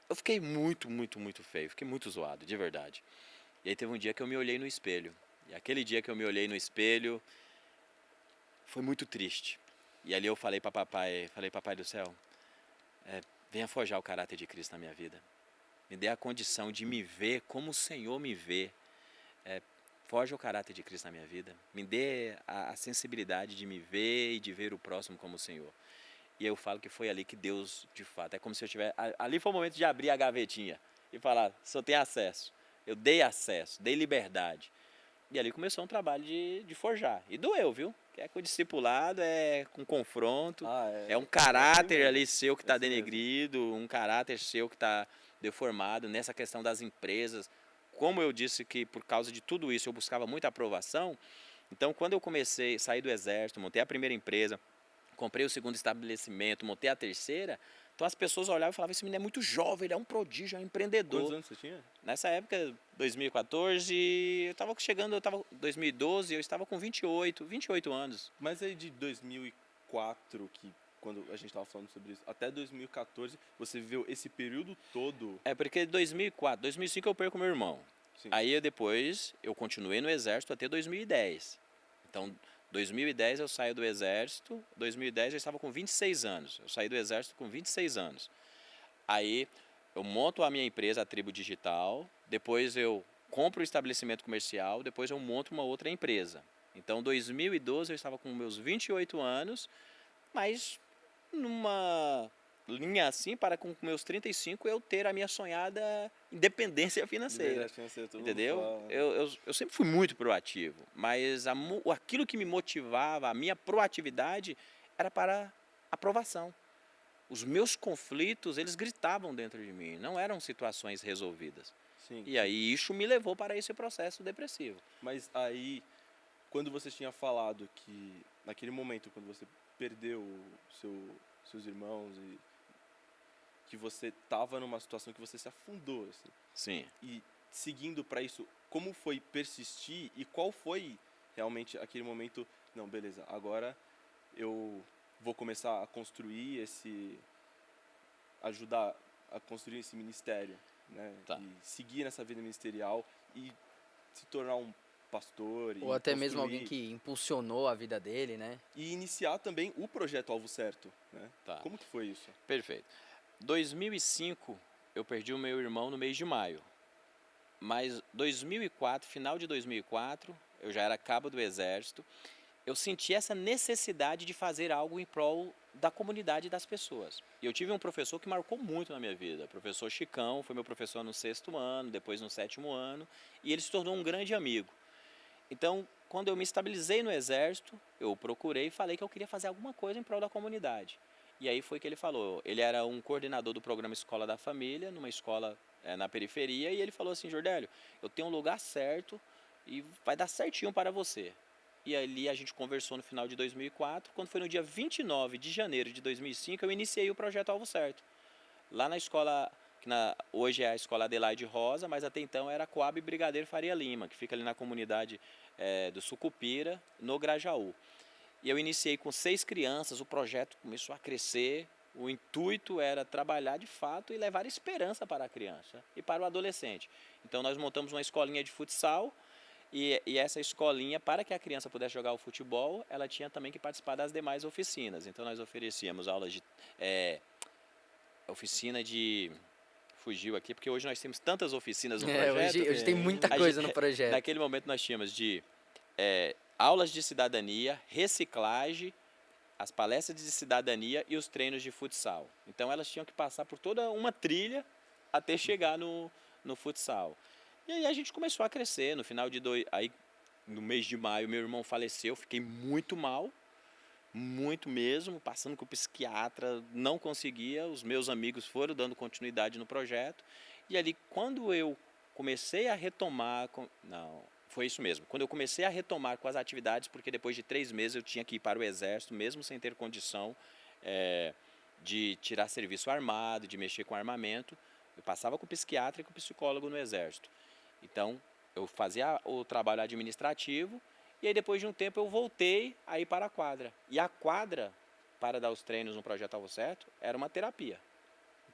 Eu fiquei muito, muito, muito feio, fiquei muito zoado, de verdade. E aí teve um dia que eu me olhei no espelho. E aquele dia que eu me olhei no espelho, foi muito triste. E ali eu falei para papai do céu, venha forjar o caráter de Cristo na minha vida. Me dê a condição de me ver como o Senhor me vê. Forja o caráter de Cristo na minha vida. Me dê a sensibilidade de me ver e de ver o próximo como o Senhor. E aí eu falo que foi ali que Deus, de fato, é como se eu tivesse... Ali foi o momento de abrir a gavetinha e falar, só tem acesso. Eu dei acesso, dei liberdade. E ali começou um trabalho de forjar. E doeu, viu? Que é com discipulado, é com confronto, é um caráter ali seu que está denegrido, um caráter seu que está deformado nessa questão das empresas. Como eu disse que por causa de tudo isso eu buscava muita aprovação, então quando eu comecei, saí do exército, montei a primeira empresa, comprei o segundo estabelecimento, montei a terceira, então as pessoas olhavam e falavam, esse menino é muito jovem, ele é um prodígio, é um empreendedor. Quantos anos você tinha? Nessa época, 2014, eu estava chegando, 2012, eu estava com 28 anos. Mas aí de 2004, que quando a gente estava falando sobre isso, até 2014, você viveu esse período todo? É porque 2004, 2005 eu perco meu irmão. Sim. Aí depois eu continuei no exército até 2010. Então, 2010 eu saio do exército, 2010 eu estava com 26 anos. Eu saí do exército com 26 anos. Aí eu monto a minha empresa, a Tribo Digital, depois eu compro o estabelecimento comercial, depois eu monto uma outra empresa. Então, 2012 eu estava com meus 28 anos, mas numa linha assim, para com meus 35 eu ter a minha sonhada independência financeira. Entendeu? Eu sempre fui muito proativo, mas aquilo que me motivava, a minha proatividade, era para aprovação. Os meus conflitos, eles gritavam dentro de mim, não eram situações resolvidas. Sim. E aí isso me levou para esse processo depressivo. Mas aí, quando você tinha falado que, naquele momento, quando você perdeu seus irmãos e que você estava numa situação que você se afundou, assim. Sim. E seguindo para isso, como foi persistir e qual foi realmente aquele momento, não, beleza, agora eu vou começar a construir ajudar a construir esse ministério, né? Tá. E seguir nessa vida ministerial e se tornar um pastor. Ou até mesmo alguém que impulsionou a vida dele, né? E iniciar também o projeto Alvo Certo, né? Tá. Como que foi isso? Perfeito. 2005 eu perdi o meu irmão no mês de maio. Mas 2004, final de 2004, eu já era cabo do exército, eu senti essa necessidade de fazer algo em prol da comunidade e das pessoas. E eu tive um professor que marcou muito na minha vida, o professor Chicão, foi meu professor no 6º ano, depois no 7º ano, e ele se tornou um grande amigo. Então, quando eu me estabilizei no exército, eu procurei e falei que eu queria fazer alguma coisa em prol da comunidade. E aí foi que ele falou, ele era um coordenador do programa Escola da Família, numa escola na periferia, e ele falou assim, Jordélio, eu tenho um lugar certo e vai dar certinho para você. E ali a gente conversou no final de 2004, quando foi no dia 29 de janeiro de 2005, eu iniciei o projeto Alvo Certo. Lá na escola, que hoje é a escola Adelaide Rosa, mas até então era a Coab Brigadeiro Faria Lima, que fica ali na comunidade do Sucupira, no Grajaú. E eu iniciei com 6 crianças, o projeto começou a crescer, o intuito era trabalhar de fato e levar esperança para a criança e para o adolescente. Então nós montamos uma escolinha de futsal e essa escolinha, para que a criança pudesse jogar o futebol, ela tinha também que participar das demais oficinas. Então nós oferecíamos aulas de... oficina de... Fugiu aqui, porque hoje nós temos tantas oficinas no projeto. Hoje tem muita coisa no projeto. Naquele momento nós tínhamos de aulas de cidadania, reciclagem, as palestras de cidadania e os treinos de futsal. Então elas tinham que passar por toda uma trilha até chegar no futsal. E aí a gente começou a crescer. No final aí no mês de maio meu irmão faleceu, fiquei muito mal, muito mesmo, passando com o psiquiatra, não conseguia, os meus amigos foram dando continuidade no projeto. E ali quando eu comecei a retomar, foi isso mesmo. Quando eu comecei a retomar com as atividades, porque depois de 3 meses eu tinha que ir para o exército, mesmo sem ter condição de tirar serviço armado, de mexer com armamento, eu passava com o psiquiatra e com o psicólogo no exército. Então, eu fazia o trabalho administrativo e aí depois de um tempo eu voltei a ir para a quadra. E a quadra, para dar os treinos no Projeto Alvo Certo, era uma terapia.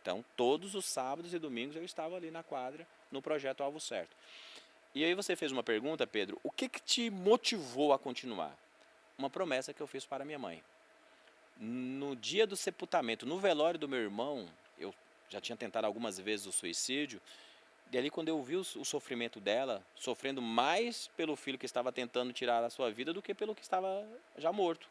Então, todos os sábados e domingos eu estava ali na quadra, no Projeto Alvo Certo. E aí você fez uma pergunta, Pedro, o que te motivou a continuar? Uma promessa que eu fiz para minha mãe. No dia do sepultamento, no velório do meu irmão, eu já tinha tentado algumas vezes o suicídio, e ali quando eu vi o sofrimento dela, sofrendo mais pelo filho que estava tentando tirar a sua vida do que pelo que estava já morto.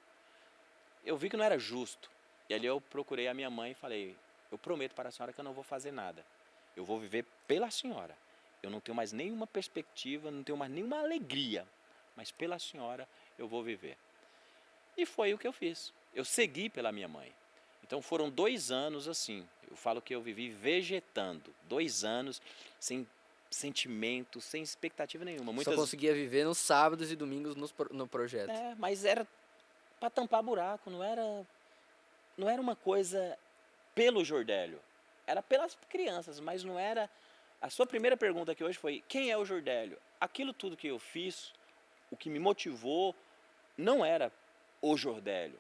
Eu vi que não era justo. E ali eu procurei a minha mãe e falei, eu prometo para a senhora que eu não vou fazer nada. Eu vou viver pela senhora. Eu não tenho mais nenhuma perspectiva, não tenho mais nenhuma alegria, mas pela senhora eu vou viver. E foi o que eu fiz. Eu segui pela minha mãe. Então foram 2 anos assim. Eu falo que eu vivi vegetando. 2 anos sem sentimento, sem expectativa nenhuma. Só conseguia viver nos sábados e domingos no projeto. Mas era para tampar buraco, não era uma coisa pelo Jordélio. Era pelas crianças, mas não era... A sua primeira pergunta aqui hoje foi, quem é o Jordélio? Aquilo tudo que eu fiz, o que me motivou, não era o Jordélio.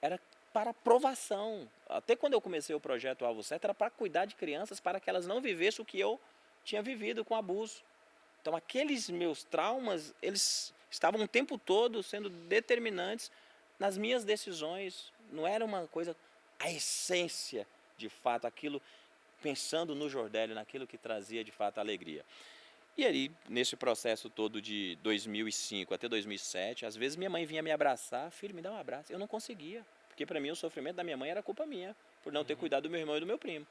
Era para provação. Até quando eu comecei o projeto Alvo Certo, era para cuidar de crianças, para que elas não vivessem o que eu tinha vivido com abuso. Então aqueles meus traumas, eles estavam o tempo todo sendo determinantes nas minhas decisões. Não era uma coisa, a essência de fato, aquilo, pensando no Jordélio, naquilo que trazia de fato alegria. E aí, nesse processo todo de 2005 até 2007, às vezes minha mãe vinha me abraçar, filho, me dá um abraço. Eu não conseguia, porque para mim o sofrimento da minha mãe era culpa minha, por não ter cuidado do meu irmão e do meu primo.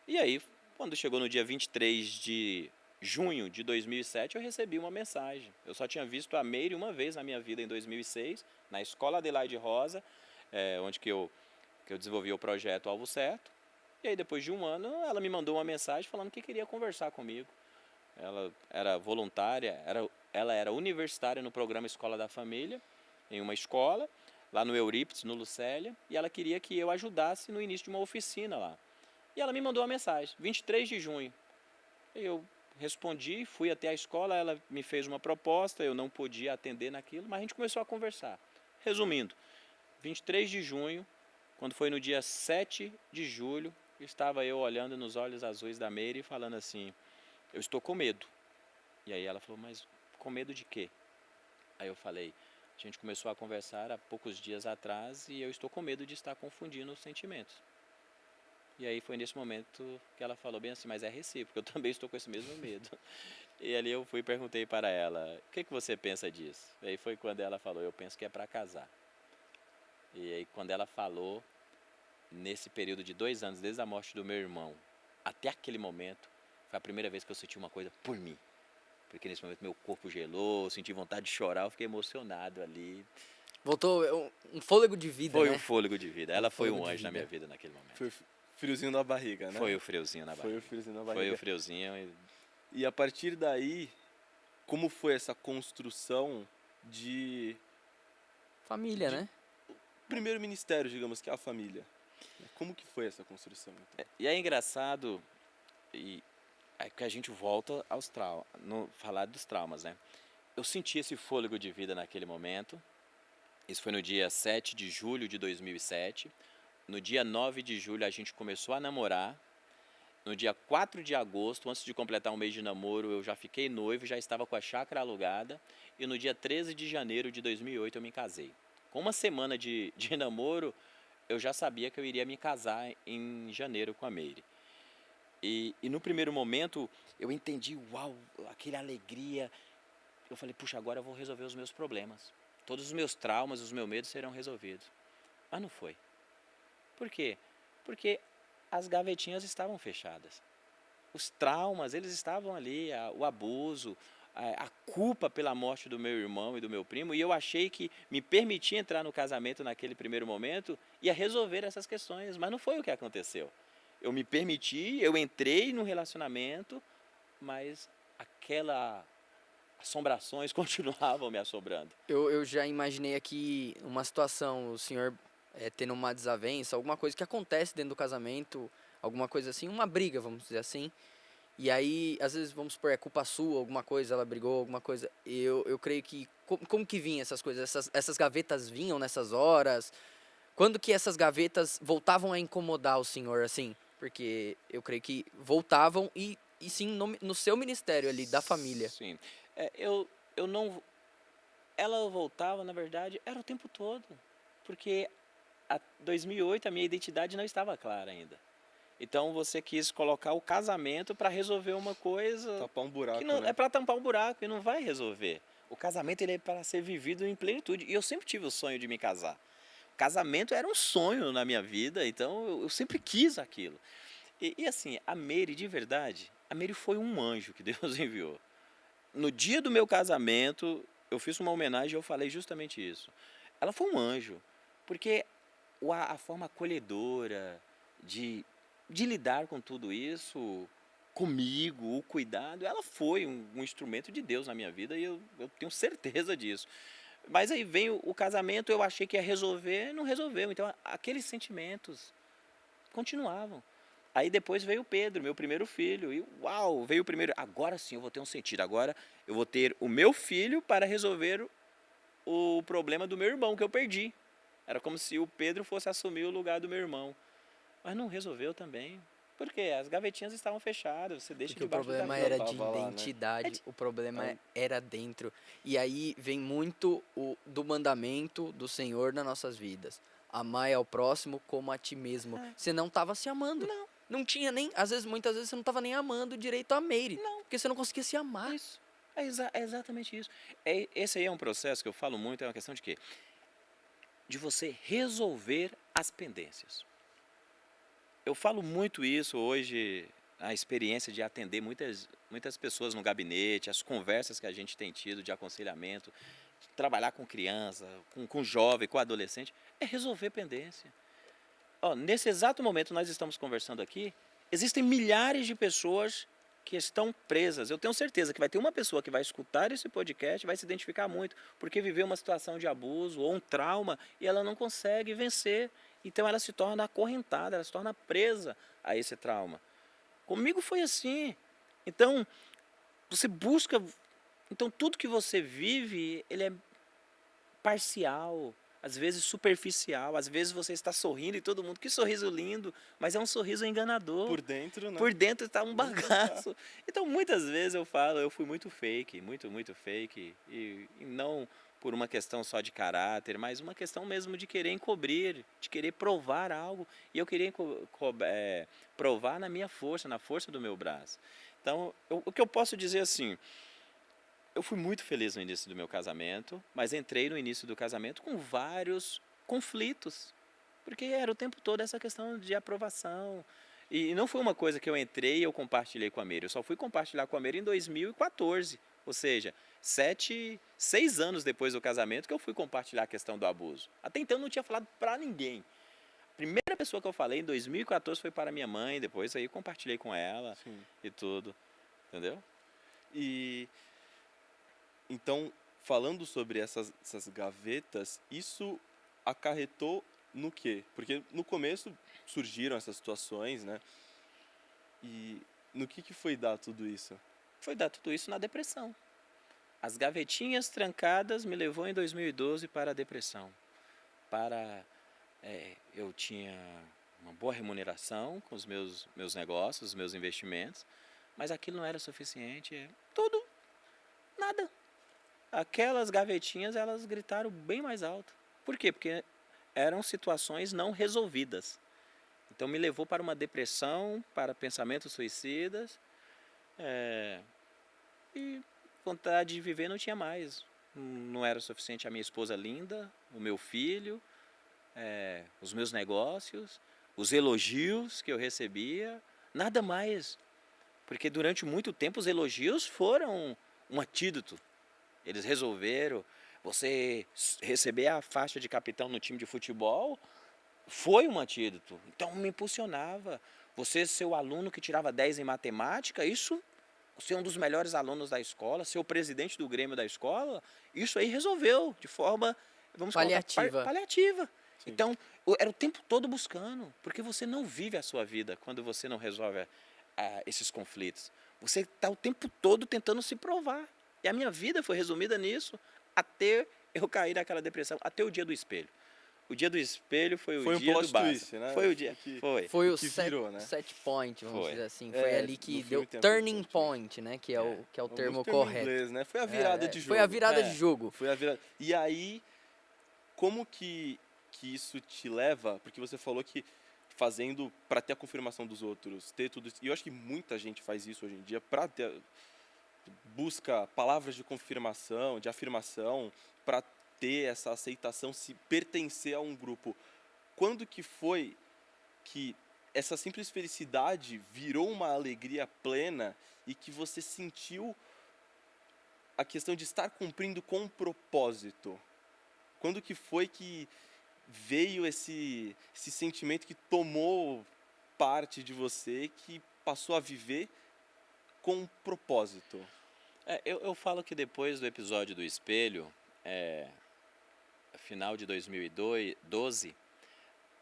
E aí, quando chegou no dia 23 de junho de 2007, eu recebi uma mensagem. Eu só tinha visto a Meire uma vez na minha vida, em 2006, na Escola Adelaide Rosa, onde que eu desenvolvi o projeto Alvo Certo. E aí, depois de 1 ano, ela me mandou uma mensagem falando que queria conversar comigo. Ela era voluntária, ela era universitária no programa Escola da Família, em uma escola, lá no Eurípides, no Lucélia, e ela queria que eu ajudasse no início de uma oficina lá. E ela me mandou uma mensagem, 23 de junho. Eu respondi, fui até a escola, ela me fez uma proposta, eu não podia atender naquilo, mas a gente começou a conversar. Resumindo, 23 de junho, quando foi no dia 7 de julho, estava eu olhando nos olhos azuis da Meire e falando assim, eu estou com medo. E aí ela falou, mas com medo de quê? Aí eu falei, a gente começou a conversar há poucos dias atrás e eu estou com medo de estar confundindo os sentimentos. E aí foi nesse momento que ela falou bem assim, mas é recíproco, eu também estou com esse mesmo medo. E ali eu fui e perguntei para ela, o que você pensa disso? E aí foi quando ela falou, eu penso que é para casar. E aí quando ela falou, nesse período de 2 anos, desde a morte do meu irmão, até aquele momento, foi a primeira vez que eu senti uma coisa por mim. Porque nesse momento meu corpo gelou, eu senti vontade de chorar, eu fiquei emocionado ali. Voltou um fôlego de vida, Foi né? um fôlego de vida. Ela foi um fôlego de anjo na vida. minha vida naquele momento. Foi o friozinho na barriga, né? Foi o friozinho na barriga. Foi o friozinho na barriga. Foi o friozinho. E a partir daí, como foi essa construção de Família, né? primeiro ministério, digamos, que é a família? Como que foi essa construção? Então? E é engraçado que a gente volta aos traumas, falar dos traumas, né? Eu senti esse fôlego de vida naquele momento. Isso foi no dia 7 de julho de 2007. No dia 9 de julho a gente começou a namorar. No dia 4 de agosto, antes de completar um mês de namoro, eu já fiquei noivo, já estava com a chácara alugada. E no dia 13 de janeiro de 2008 eu me casei. Com 1 semana de namoro, eu já sabia que eu iria me casar em janeiro com a Meire. E no primeiro momento eu entendi, uau, aquela alegria. Eu falei, puxa, agora eu vou resolver os meus problemas. Todos os meus traumas, os meus medos serão resolvidos. Mas não foi. Por quê? Porque as gavetinhas estavam fechadas. Os traumas, eles estavam ali, o abuso, a culpa pela morte do meu irmão e do meu primo, e eu achei que me permitir entrar no casamento naquele primeiro momento ia resolver essas questões, mas não foi o que aconteceu. Eu me permiti, eu entrei no relacionamento, mas aquelas assombrações continuavam me assombrando. Eu já imaginei aqui uma situação, o senhor tendo uma desavença, alguma coisa que acontece dentro do casamento, alguma coisa assim, uma briga, vamos dizer assim. E aí, às vezes, vamos supor, é culpa sua, alguma coisa, ela brigou, alguma coisa. Eu creio que, como que vinham essas coisas? Essas gavetas vinham nessas horas? Quando que essas gavetas voltavam a incomodar o senhor, assim? Porque eu creio que voltavam e sim no seu ministério ali, da família. Sim. Eu não... Ela voltava, na verdade, era o tempo todo. Porque em 2008 a minha identidade não estava clara ainda. Então você quis colocar o casamento para resolver uma coisa... Tapar um buraco, que não, né? É para tampar um buraco e não vai resolver. O casamento ele é para ser vivido em plenitude. E eu sempre tive o sonho de me casar. casamento era um sonho na minha vida, então eu sempre quis aquilo. E assim, a Mary, de verdade, a Mary foi um anjo que Deus enviou. No dia do meu casamento, eu fiz uma homenagem e eu falei justamente isso. Ela foi um anjo, porque a forma acolhedora de lidar com tudo isso, comigo, o cuidado, ela foi um instrumento de Deus na minha vida e eu tenho certeza disso. Mas aí vem o casamento, eu achei que ia resolver, não resolveu. Então aqueles sentimentos continuavam. Aí depois veio o Pedro, meu primeiro filho, e uau, veio o primeiro. Agora sim eu vou ter um sentido, agora eu vou ter o meu filho para resolver o problema do meu irmão que eu perdi. Era como se o Pedro fosse assumir o lugar do meu irmão. Mas não resolveu também. Porque as gavetinhas estavam fechadas, você deixa Porque o debaixo do problema tapete. era de Tava lá, né? identidade, o problema era dentro. E aí vem muito do mandamento do Senhor nas nossas vidas. Amar ao próximo como a ti mesmo. Você não estava se amando. Não. Não tinha nem, muitas vezes você não estava nem amando direito a Meire. Não. Porque você não conseguia se amar. Isso. É exatamente isso. Esse aí é um processo que eu falo muito, é uma questão de quê? De você resolver as pendências. Eu falo muito isso hoje, a experiência de atender muitas pessoas no gabinete, as conversas que a gente tem tido de aconselhamento, de trabalhar com criança, com jovem, com adolescente, é resolver pendência. Ó, nesse exato momento nós estamos conversando aqui, existem milhares de pessoas que estão presas. Eu tenho certeza que vai ter uma pessoa que vai escutar esse podcast, vai se identificar muito, porque viveu uma situação de abuso ou um trauma e ela não consegue vencer. Então ela se torna acorrentada, ela se torna presa a esse trauma. Comigo foi assim. Então, você busca... Então tudo que você vive, ele é parcial, às vezes superficial, às vezes você está sorrindo e todo mundo, que sorriso lindo, mas é um sorriso enganador. Por dentro, né? Por dentro está um bagaço. Então muitas vezes eu falo, eu fui muito fake, muito fake, e não por uma questão só de caráter, mas uma questão mesmo de querer encobrir, de querer provar algo, e eu queria provar na minha força, na força do meu braço. Então, o que eu posso dizer assim, eu fui muito feliz no início do meu casamento, mas entrei no início do casamento com vários conflitos, porque era o tempo todo essa questão de aprovação. E não foi uma coisa que eu entrei e eu compartilhei com a Meire, eu só fui compartilhar com a Meire em 2014, ou seja, 6 anos depois do casamento que eu fui compartilhar a questão do abuso. Até então eu não tinha falado para ninguém. A primeira pessoa que eu falei em 2014 foi para minha mãe, depois aí compartilhei com ela. Sim. E tudo, entendeu? E então, falando sobre essas gavetas, isso acarretou no quê? Porque no começo surgiram essas situações, né? E no que foi dar tudo isso? Foi dar tudo isso na depressão. As gavetinhas trancadas me levou em 2012 para a depressão. Eu tinha uma boa remuneração com os meus negócios, os meus investimentos, mas aquilo não era suficiente. Tudo, nada. Aquelas gavetinhas, elas gritaram bem mais alto. Por quê? Porque eram situações não resolvidas. Então me levou para uma depressão, para pensamentos suicidas, e vontade de viver não tinha mais. Não era suficiente a minha esposa linda, o meu filho, os meus negócios, os elogios que eu recebia, nada mais. Porque durante muito tempo os elogios foram um antídoto. Eles resolveram. Você receber a faixa de capitão no time de futebol foi um antídoto. Então me impulsionava. Você ser o aluno que tirava 10 em matemática, isso, ser um dos melhores alunos da escola, ser o presidente do Grêmio da escola, isso aí resolveu de forma, vamos paliativa. Paliativa. Então, era o tempo todo buscando, porque você não vive a sua vida quando você não resolve esses conflitos. Você está o tempo todo tentando se provar. E a minha vida foi resumida nisso, até eu cair naquela depressão, até o dia do espelho. O dia do espelho foi o dia do basta. Né? Foi o dia. Foi o virou, né? set point, vamos Foi. dizer assim. Foi ali que deu turning point, né? Que é o termo correto. Inglês, né? Foi a virada de jogo. Foi a virada de jogo. Foi a virada. E aí, como que isso te leva? Porque você falou que fazendo para ter a confirmação dos outros, ter tudo isso. E eu acho que muita gente faz isso hoje em dia para ter, busca palavras de confirmação, de afirmação, para ter essa aceitação, se pertencer a um grupo. Quando que foi que essa simples felicidade virou uma alegria plena e que você sentiu a questão de estar cumprindo com um propósito? Quando que foi que veio esse sentimento que tomou parte de você, que passou a viver com um propósito? Eu falo que depois do episódio do espelho, final de 2012,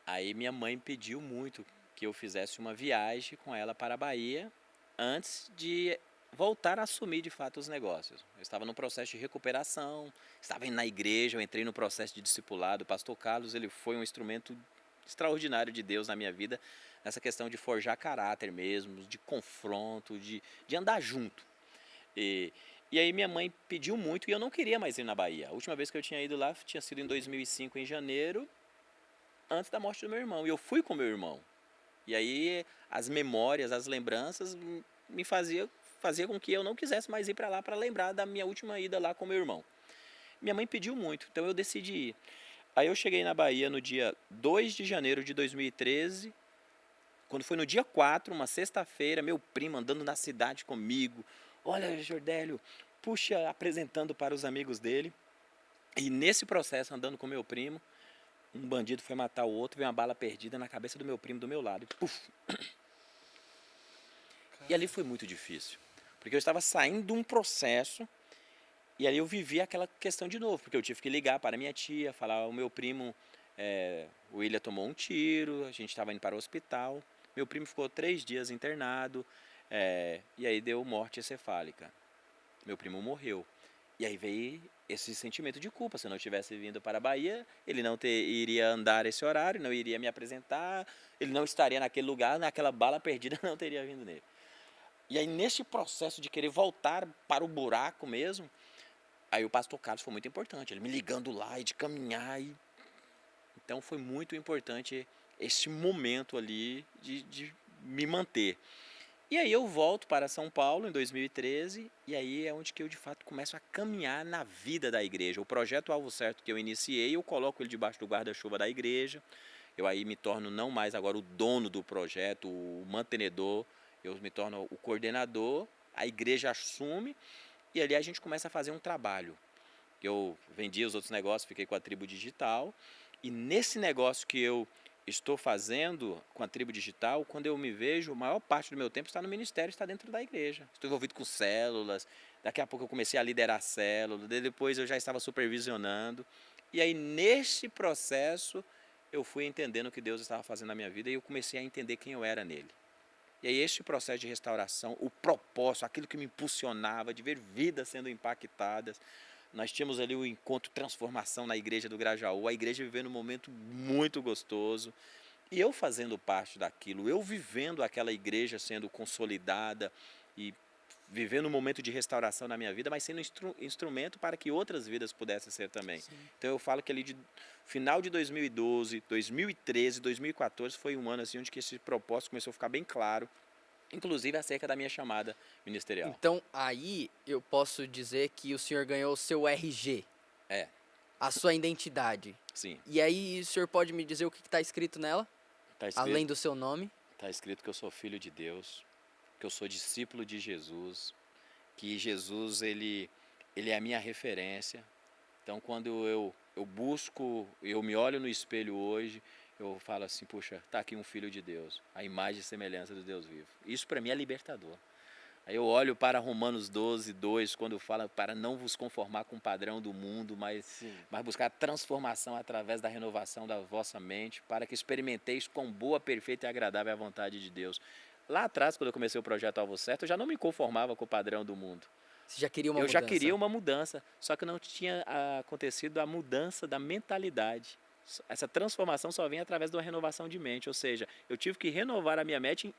aí minha mãe pediu muito que eu fizesse uma viagem com ela para a Bahia antes de voltar a assumir de fato os negócios. Eu estava no processo de recuperação, estava indo na igreja, eu entrei no processo de discipulado. O pastor Carlos, ele foi um instrumento extraordinário de Deus na minha vida, nessa questão de forjar caráter mesmo, de confronto, de andar junto. E aí minha mãe pediu muito e eu não queria mais ir na Bahia. A última vez que eu tinha ido lá tinha sido em 2005, em janeiro, antes da morte do meu irmão. E eu fui com meu irmão. E aí as memórias, as lembranças me fazia com que eu não quisesse mais ir para lá para lembrar da minha última ida lá com meu irmão. Minha mãe pediu muito, então eu decidi ir. Aí eu cheguei na Bahia no dia 2 de janeiro de 2013. Quando foi no dia 4, uma sexta-feira, meu primo andando na cidade comigo. Olha, Jordélio, puxa, apresentando para os amigos dele. E nesse processo, andando com meu primo, um bandido foi matar o outro, veio uma bala perdida na cabeça do meu primo do meu lado. E, puf. E ali foi muito difícil, porque eu estava saindo de um processo e ali eu vivi aquela questão de novo, porque eu tive que ligar para minha tia, falar, o meu primo, o William tomou um tiro, a gente estava indo para o hospital, meu primo ficou 3 dias internado, e aí deu morte encefálica. Meu primo morreu. E aí veio esse sentimento de culpa. Se eu não tivesse vindo para a Bahia, ele não iria andar esse horário, não iria me apresentar, ele não estaria naquele lugar, naquela bala perdida não teria vindo nele. E aí nesse processo de querer voltar para o buraco mesmo, aí o pastor Carlos foi muito importante, ele me ligando lá e de caminhar. Então foi muito importante esse momento ali de me manter. E aí eu volto para São Paulo em 2013 e aí é onde que eu de fato começo a caminhar na vida da igreja. O projeto Alvo Certo que eu iniciei, eu coloco ele debaixo do guarda-chuva da igreja. Eu aí me torno não mais agora o dono do projeto, o mantenedor, eu me torno o coordenador, a igreja assume e ali a gente começa a fazer um trabalho. Eu vendi os outros negócios, fiquei com a Tribo Digital e nesse negócio que eu estou fazendo com a Tribo Digital, quando eu me vejo, a maior parte do meu tempo está no ministério, está dentro da igreja. Estou envolvido com células, daqui a pouco eu comecei a liderar células, depois eu já estava supervisionando. E aí, nesse processo, eu fui entendendo o que Deus estava fazendo na minha vida e eu comecei a entender quem eu era nele. E aí, este processo de restauração, o propósito, aquilo que me impulsionava, de ver vidas sendo impactadas. Nós tínhamos ali o encontro transformação na igreja do Grajaú, a igreja vivendo um momento muito gostoso. E eu fazendo parte daquilo, eu vivendo aquela igreja sendo consolidada e vivendo um momento de restauração na minha vida, mas sendo instrumento para que outras vidas pudessem ser também. Sim. Então eu falo que ali de final de 2012, 2013, 2014 foi um ano assim onde que esse propósito começou a ficar bem claro. Inclusive acerca da minha chamada ministerial. Então, aí eu posso dizer que o senhor ganhou o seu RG. A sua identidade. Sim. E aí o senhor pode me dizer o que está escrito nela? Tá escrito, além do seu nome? Está escrito que eu sou filho de Deus, que eu sou discípulo de Jesus, que Jesus ele é a minha referência. Então, quando eu busco, eu me olho no espelho hoje, eu falo assim, puxa, está aqui um filho de Deus, a imagem e semelhança do Deus vivo. Isso para mim é libertador. Aí eu olho para Romanos 12, 2, quando fala para não vos conformar com o padrão do mundo, mas buscar transformação através da renovação da vossa mente, para que experimenteis quão boa, perfeita e agradável é a vontade de Deus. Lá atrás, quando eu comecei o projeto Alvo Certo, eu já não me conformava com o padrão do mundo. Você já queria uma mudança? Eu já queria uma mudança, só que não tinha acontecido a mudança da mentalidade. Essa transformação só vem através de uma renovação de mente, ou seja, eu tive que renovar a minha mente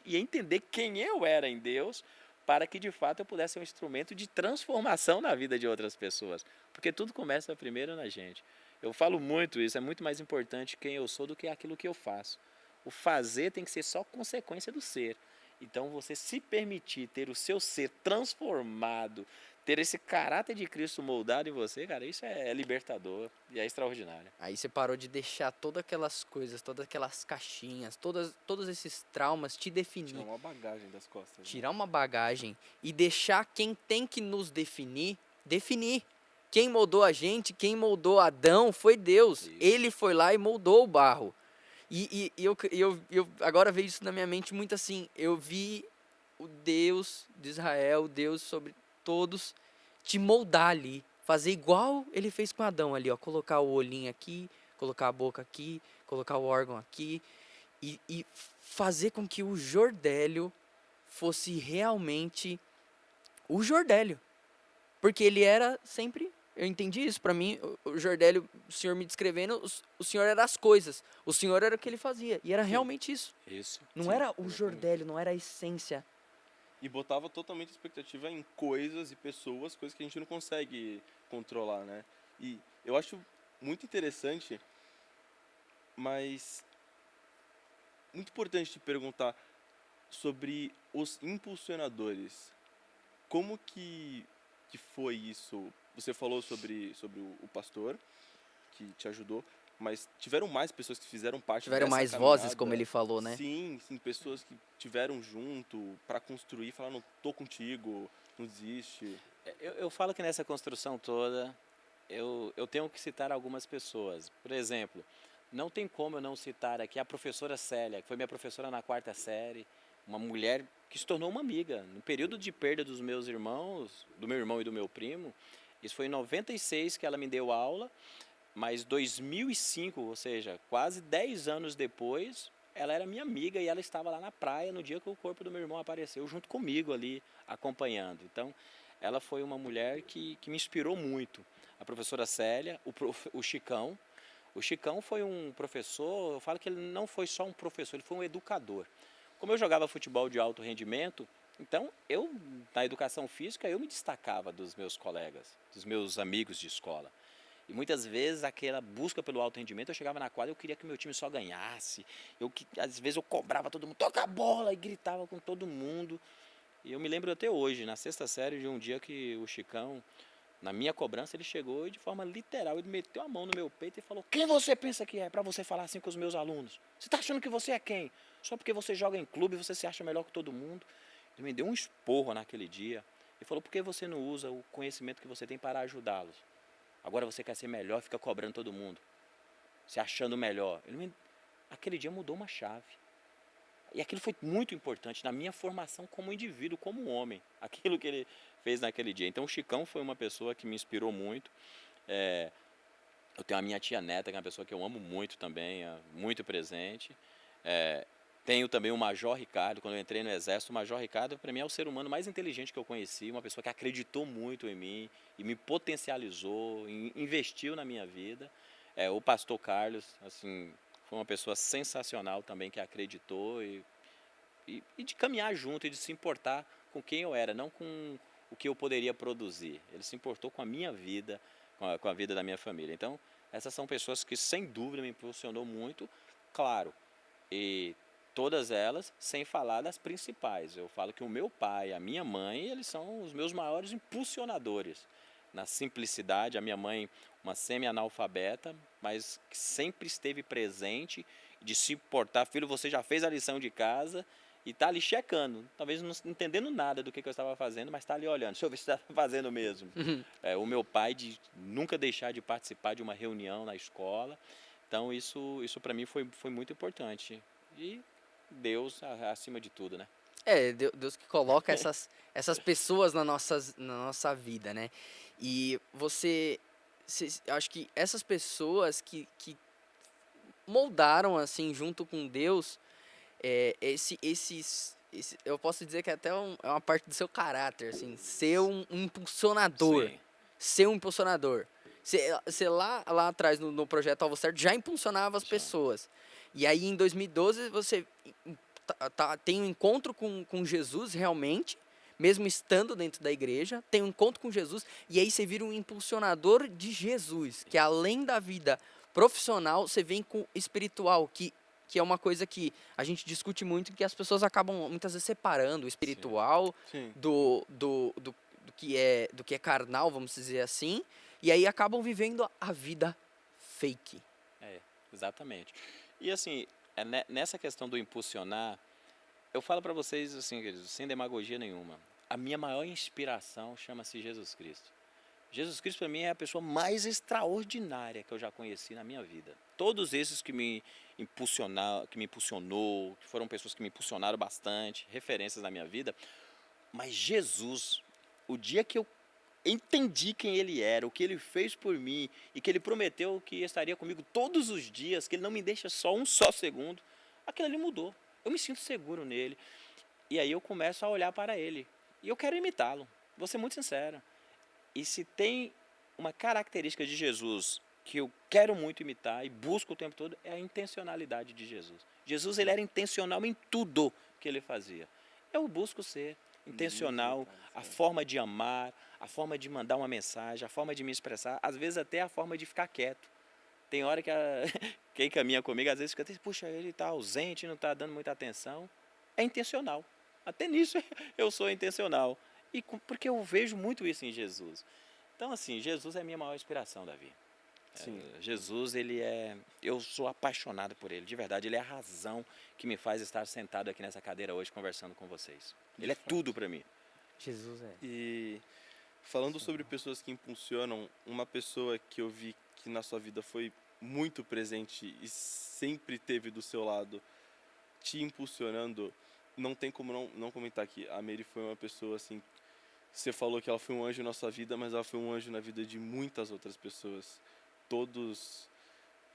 e entender quem eu era em Deus, para que de fato eu pudesse ser um instrumento de transformação na vida de outras pessoas, porque tudo começa primeiro na gente. Eu falo muito isso, é muito mais importante quem eu sou do que aquilo que eu faço. O fazer tem que ser só consequência do ser. Então, você se permitir ter o seu ser transformado, ter esse caráter de Cristo moldado em você, cara, isso é libertador e é extraordinário. Aí você parou de deixar todas aquelas coisas, todas aquelas caixinhas, todos esses traumas te definir. Tirar uma bagagem das costas. Né? Tirar uma bagagem e deixar quem tem que nos definir, definir. Quem moldou a gente, quem moldou Adão foi Deus. Isso. Ele foi lá e moldou o barro. E eu agora vejo isso na minha mente muito assim. Eu vi o Deus de Israel, o Deus sobre todos, te moldar ali. Fazer igual ele fez com Adão ali, ó. Colocar o olhinho aqui, colocar a boca aqui, colocar o órgão aqui. E fazer com que o Jordélio fosse realmente o Jordélio. Porque ele era sempre, eu entendi isso, para mim, o Jordélio, o senhor me descrevendo, o senhor era as coisas, o senhor era o que ele fazia, e era realmente isso. Isso. Não Sim, era o exatamente. Jordélio, não era a essência. E botava totalmente expectativa em coisas e pessoas, coisas que a gente não consegue controlar, né? E eu acho muito interessante, mas muito importante te perguntar sobre os impulsionadores. Como que foi isso? Você falou sobre o pastor que te ajudou, mas tiveram mais pessoas que fizeram parte Tiveram dessa mais caminhada? vozes, como ele falou, né? Sim, pessoas que tiveram junto para construir, falaram, tô contigo, não desiste. Eu falo que nessa construção toda, eu tenho que citar algumas pessoas. Por exemplo, não tem como eu não citar aqui a professora Célia, que foi minha professora na 4ª série, uma mulher que se tornou uma amiga. No período de perda dos meus irmãos, do meu irmão e do meu primo, isso foi em 96 que ela me deu aula, mas 2005, ou seja, quase 10 anos depois, ela era minha amiga e ela estava lá na praia no dia que o corpo do meu irmão apareceu, junto comigo ali, acompanhando. Então, ela foi uma mulher que me inspirou muito. A professora Célia, o Chicão. O Chicão foi um professor, eu falo que ele não foi só um professor, ele foi um educador. Como eu jogava futebol de alto rendimento, então eu, na educação física, eu me destacava dos meus colegas, dos meus amigos de escola. E muitas vezes aquela busca pelo alto rendimento, eu chegava na quadra, eu queria que meu time só ganhasse. Às vezes eu cobrava todo mundo, toca a bola, e gritava com todo mundo. E eu me lembro até hoje, na 6ª série, de um dia que o Chicão, na minha cobrança, ele chegou e de forma literal, ele meteu a mão no meu peito e falou: quem você pensa que é para você falar assim com os meus alunos? Você está achando que você é quem? Só porque você joga em clube, você se acha melhor que todo mundo? Ele me deu um esporro naquele dia e falou: por que você não usa o conhecimento que você tem para ajudá-los? Agora você quer ser melhor, fica cobrando todo mundo, se achando melhor. Aquele dia mudou uma chave. E aquilo foi muito importante na minha formação como indivíduo, como homem. Aquilo que ele fez naquele dia. Então o Chicão foi uma pessoa que me inspirou muito. Eu tenho a minha tia Neta, que é uma pessoa que eu amo muito também, muito presente. Tenho também o Major Ricardo. Quando eu entrei no Exército, o Major Ricardo, para mim, é o ser humano mais inteligente que eu conheci, uma pessoa que acreditou muito em mim e me potencializou, investiu na minha vida. O Pastor Carlos, assim, foi uma pessoa sensacional também, que acreditou e de caminhar junto e de se importar com quem eu era, não com o que eu poderia produzir. Ele se importou com a minha vida, com a vida da minha família. Então, essas são pessoas que, sem dúvida, me impulsionou muito, claro, e todas elas, sem falar das principais. Eu falo que o meu pai, a minha mãe, eles são os meus maiores impulsionadores. Na simplicidade, a minha mãe, uma semi-analfabeta, mas que sempre esteve presente, de se importar. Filho, você já fez a lição de casa e está ali checando. Talvez não entendendo nada do que eu estava fazendo, mas está ali olhando. Deixa eu ver se está fazendo mesmo. O meu pai, de nunca deixar de participar de uma reunião na escola. Então, isso para mim foi muito importante. E Deus acima de tudo, né? Deus que coloca essas pessoas na nossa vida, né? E acho que essas pessoas que moldaram, assim, junto com Deus, eu posso dizer que é até é uma parte do seu caráter, assim, ser um impulsionador. Sim. Ser um impulsionador. Você lá atrás, no projeto Alvo Certo, já impulsionava as pessoas. E aí, em 2012, você tem um encontro com Jesus, realmente, mesmo estando dentro da igreja, tem um encontro com Jesus, e aí você vira um impulsionador de Jesus, que além da vida profissional, você vem com espiritual, que que é uma coisa que a gente discute muito, que as pessoas acabam muitas vezes separando o espiritual Sim. do que é carnal, vamos dizer assim, e aí acabam vivendo a vida fake. Exatamente. E assim, nessa questão do impulsionar, eu falo para vocês assim, queridos, sem demagogia nenhuma, a minha maior inspiração chama-se Jesus Cristo. Jesus Cristo para mim é a pessoa mais extraordinária que eu já conheci na minha vida. Todos esses que me impulsionou, que foram pessoas que me impulsionaram bastante, referências na minha vida, mas Jesus, o dia que eu entendi quem ele era, o que ele fez por mim e que ele prometeu que estaria comigo todos os dias, que ele não me deixa só um só segundo, aquilo ali mudou. Eu me sinto seguro nele. E aí eu começo a olhar para ele. E eu quero imitá-lo. Vou ser muito sincero. E se tem uma característica de Jesus que eu quero muito imitar e busco o tempo todo, é a intencionalidade de Jesus. Jesus, ele era intencional em tudo que ele fazia. Eu busco ser intencional, a forma de amar, a forma de mandar uma mensagem, a forma de me expressar, às vezes até a forma de ficar quieto. Tem hora que quem caminha comigo, às vezes fica até, puxa, ele está ausente, não está dando muita atenção. É intencional. Até nisso eu sou intencional. Porque eu vejo muito isso em Jesus. Então, assim, Jesus é a minha maior inspiração, Davi. Sim. Jesus, eu sou apaixonado por ele, de verdade. Ele é a razão que me faz estar sentado aqui nessa cadeira hoje conversando com vocês. Ele é tudo para mim. Jesus é. E falando sobre pessoas que impulsionam, uma pessoa que eu vi que na sua vida foi muito presente e sempre teve do seu lado, te impulsionando, não tem como não comentar aqui. A Mary foi uma pessoa assim, você falou que ela foi um anjo na sua vida, mas ela foi um anjo na vida de muitas outras pessoas. Todos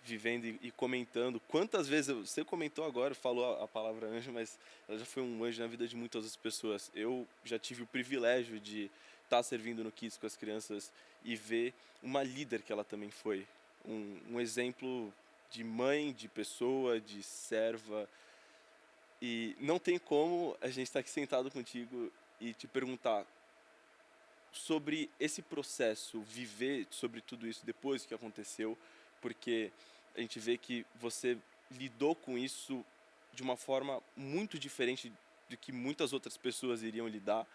vivendo e comentando. Quantas vezes, você comentou agora, falou a palavra anjo, mas ela já foi um anjo na vida de muitas outras pessoas. Eu já tive o privilégio de estar servindo no Kids com as crianças e ver uma líder que ela também foi. Um exemplo de mãe, de pessoa, de serva. E não tem como a gente estar aqui sentado contigo e te perguntar sobre esse processo, viver sobre tudo isso depois que aconteceu, porque a gente vê que você lidou com isso de uma forma muito diferente do que muitas outras pessoas iriam lidar.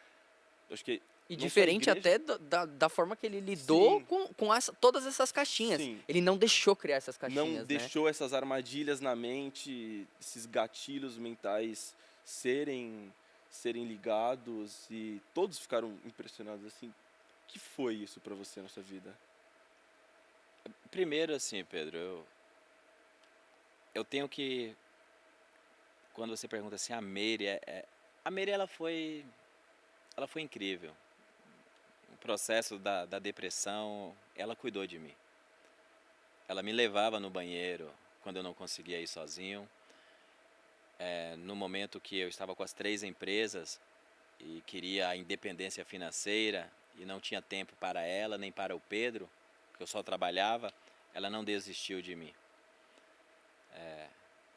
Acho que E não só a diferente igreja- até da forma que ele lidou Sim. com todas essas caixinhas. Sim. Ele não deixou criar essas não caixinhas, né? deixou essas armadilhas na mente, esses gatilhos mentais serem ligados, e todos ficaram impressionados assim. O que foi isso para você na sua vida? Primeiro, assim, Pedro, eu tenho que... Quando você pergunta assim, a Mary, a Mary ela foi incrível. O processo da depressão, ela cuidou de mim. Ela me levava no banheiro quando eu não conseguia ir sozinho. No momento que eu estava com as 3 empresas e queria a independência financeira e não tinha tempo para ela nem para o Pedro, que eu só trabalhava, ela não desistiu de mim.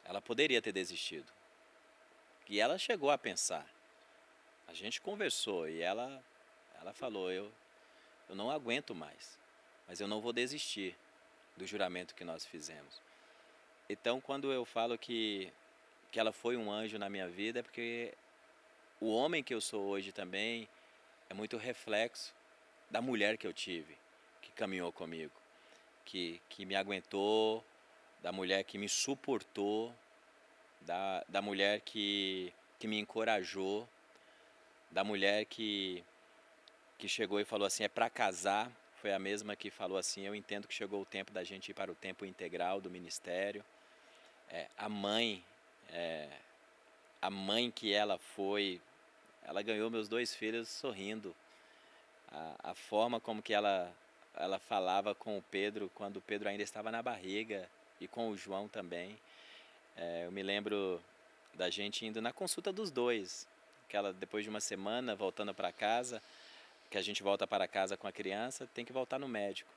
Ela poderia ter desistido. E ela chegou a pensar. A gente conversou e ela falou, eu não aguento mais, mas eu não vou desistir do juramento que nós fizemos. Então, quando eu falo que ela foi um anjo na minha vida, é porque o homem que eu sou hoje também é muito reflexo da mulher que eu tive, que caminhou comigo, que me aguentou, da mulher que me suportou, da mulher que me encorajou, da mulher que chegou e falou assim, é para casar. Foi a mesma que falou assim, eu entendo que chegou o tempo da gente ir para o tempo integral do ministério. A mãe que ela foi, ela ganhou meus 2 filhos sorrindo. A forma como que ela falava com o Pedro, quando o Pedro ainda estava na barriga, e com o João também. Eu me lembro da gente indo na consulta dos 2, depois de uma semana, voltando para casa, que a gente volta para casa com a criança, tem que voltar no médico.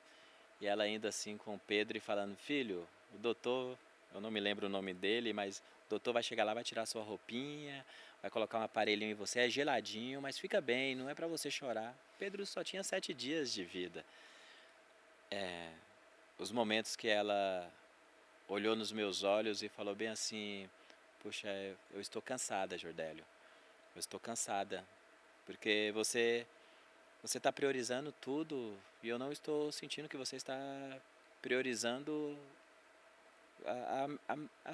E ela ainda assim com o Pedro e falando, filho, o doutor, eu não me lembro o nome dele, mas o doutor vai chegar lá, vai tirar sua roupinha, vai colocar um aparelhinho em você, é geladinho, mas fica bem, não é para você chorar. Pedro só tinha 7 dias de vida. Os momentos que ela olhou nos meus olhos e falou bem assim: puxa, eu estou cansada, Jordélio. Eu estou cansada, porque você está priorizando tudo e eu não estou sentindo que você está priorizando a, a,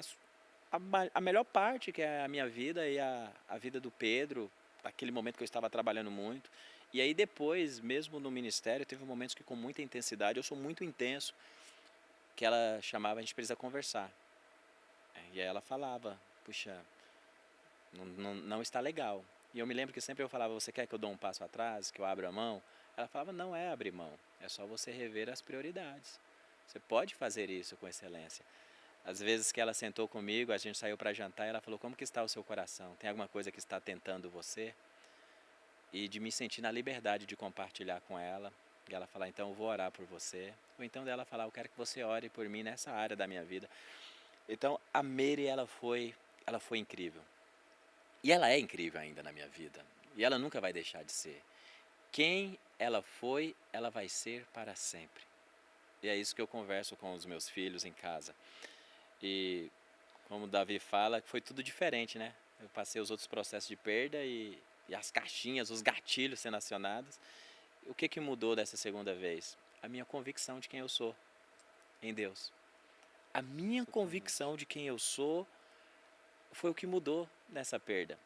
a, a melhor parte, que é a minha vida e a vida do Pedro, aquele momento que eu estava trabalhando muito. E aí depois, mesmo no ministério, teve momentos que com muita intensidade, eu sou muito intenso, que ela chamava, a gente precisa conversar. E aí ela falava, puxa, não está legal. E eu me lembro que sempre eu falava, você quer que eu dou um passo atrás, que eu abra a mão? Ela falava, não é abrir mão, é só você rever as prioridades. Você pode fazer isso com excelência. Às vezes que ela sentou comigo, a gente saiu para jantar e ela falou, como que está o seu coração? Tem alguma coisa que está tentando você? E de me sentir na liberdade de compartilhar com ela. E ela falar, então eu vou orar por você. Ou então dela falar, eu quero que você ore por mim nessa área da minha vida. Então a Mary, ela foi incrível. E ela é incrível ainda na minha vida. E ela nunca vai deixar de ser. Quem ela foi, ela vai ser para sempre. E é isso que eu converso com os meus filhos em casa. E como o Davi fala, foi tudo diferente, né? Eu passei os outros processos de perda e as caixinhas, os gatilhos sendo acionados. O que mudou dessa segunda vez? A minha convicção de quem eu sou em Deus. A minha convicção de quem eu sou foi o que mudou nessa perda.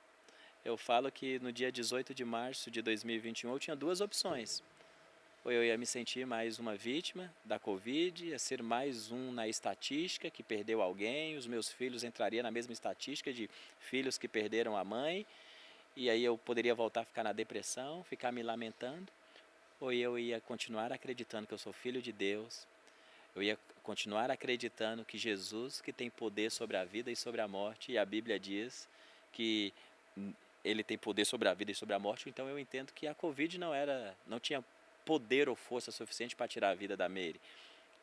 Eu falo que no dia 18 de março de 2021 eu tinha duas opções. Ou eu ia me sentir mais uma vítima da Covid, ia ser mais um na estatística que perdeu alguém, os meus filhos entrariam na mesma estatística de filhos que perderam a mãe, e aí eu poderia voltar a ficar na depressão, ficar me lamentando, ou eu ia continuar acreditando que eu sou filho de Deus, eu ia continuar acreditando que Jesus, que tem poder sobre a vida e sobre a morte, e a Bíblia diz que ele tem poder sobre a vida e sobre a morte, então eu entendo que a Covid não tinha poder ou força suficiente para tirar a vida da Mary,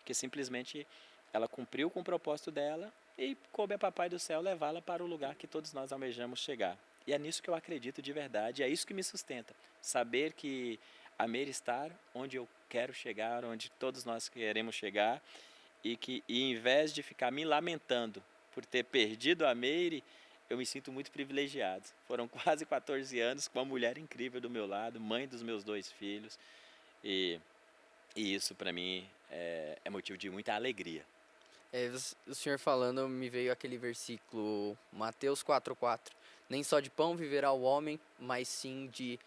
que simplesmente ela cumpriu com o propósito dela e coube a Papai do Céu levá-la para o lugar que todos nós almejamos chegar. E é nisso que eu acredito de verdade, é isso que me sustenta, saber que a Mary está onde eu quero chegar, onde todos nós queremos chegar, e em vez de ficar me lamentando por ter perdido a Mary, eu me sinto muito privilegiado. Foram quase 14 anos com uma mulher incrível do meu lado, mãe dos meus 2 filhos, e isso para mim é motivo de muita alegria. O senhor falando, me veio aquele versículo, Mateus 4:4. Nem só de pão viverá o homem, mas sim de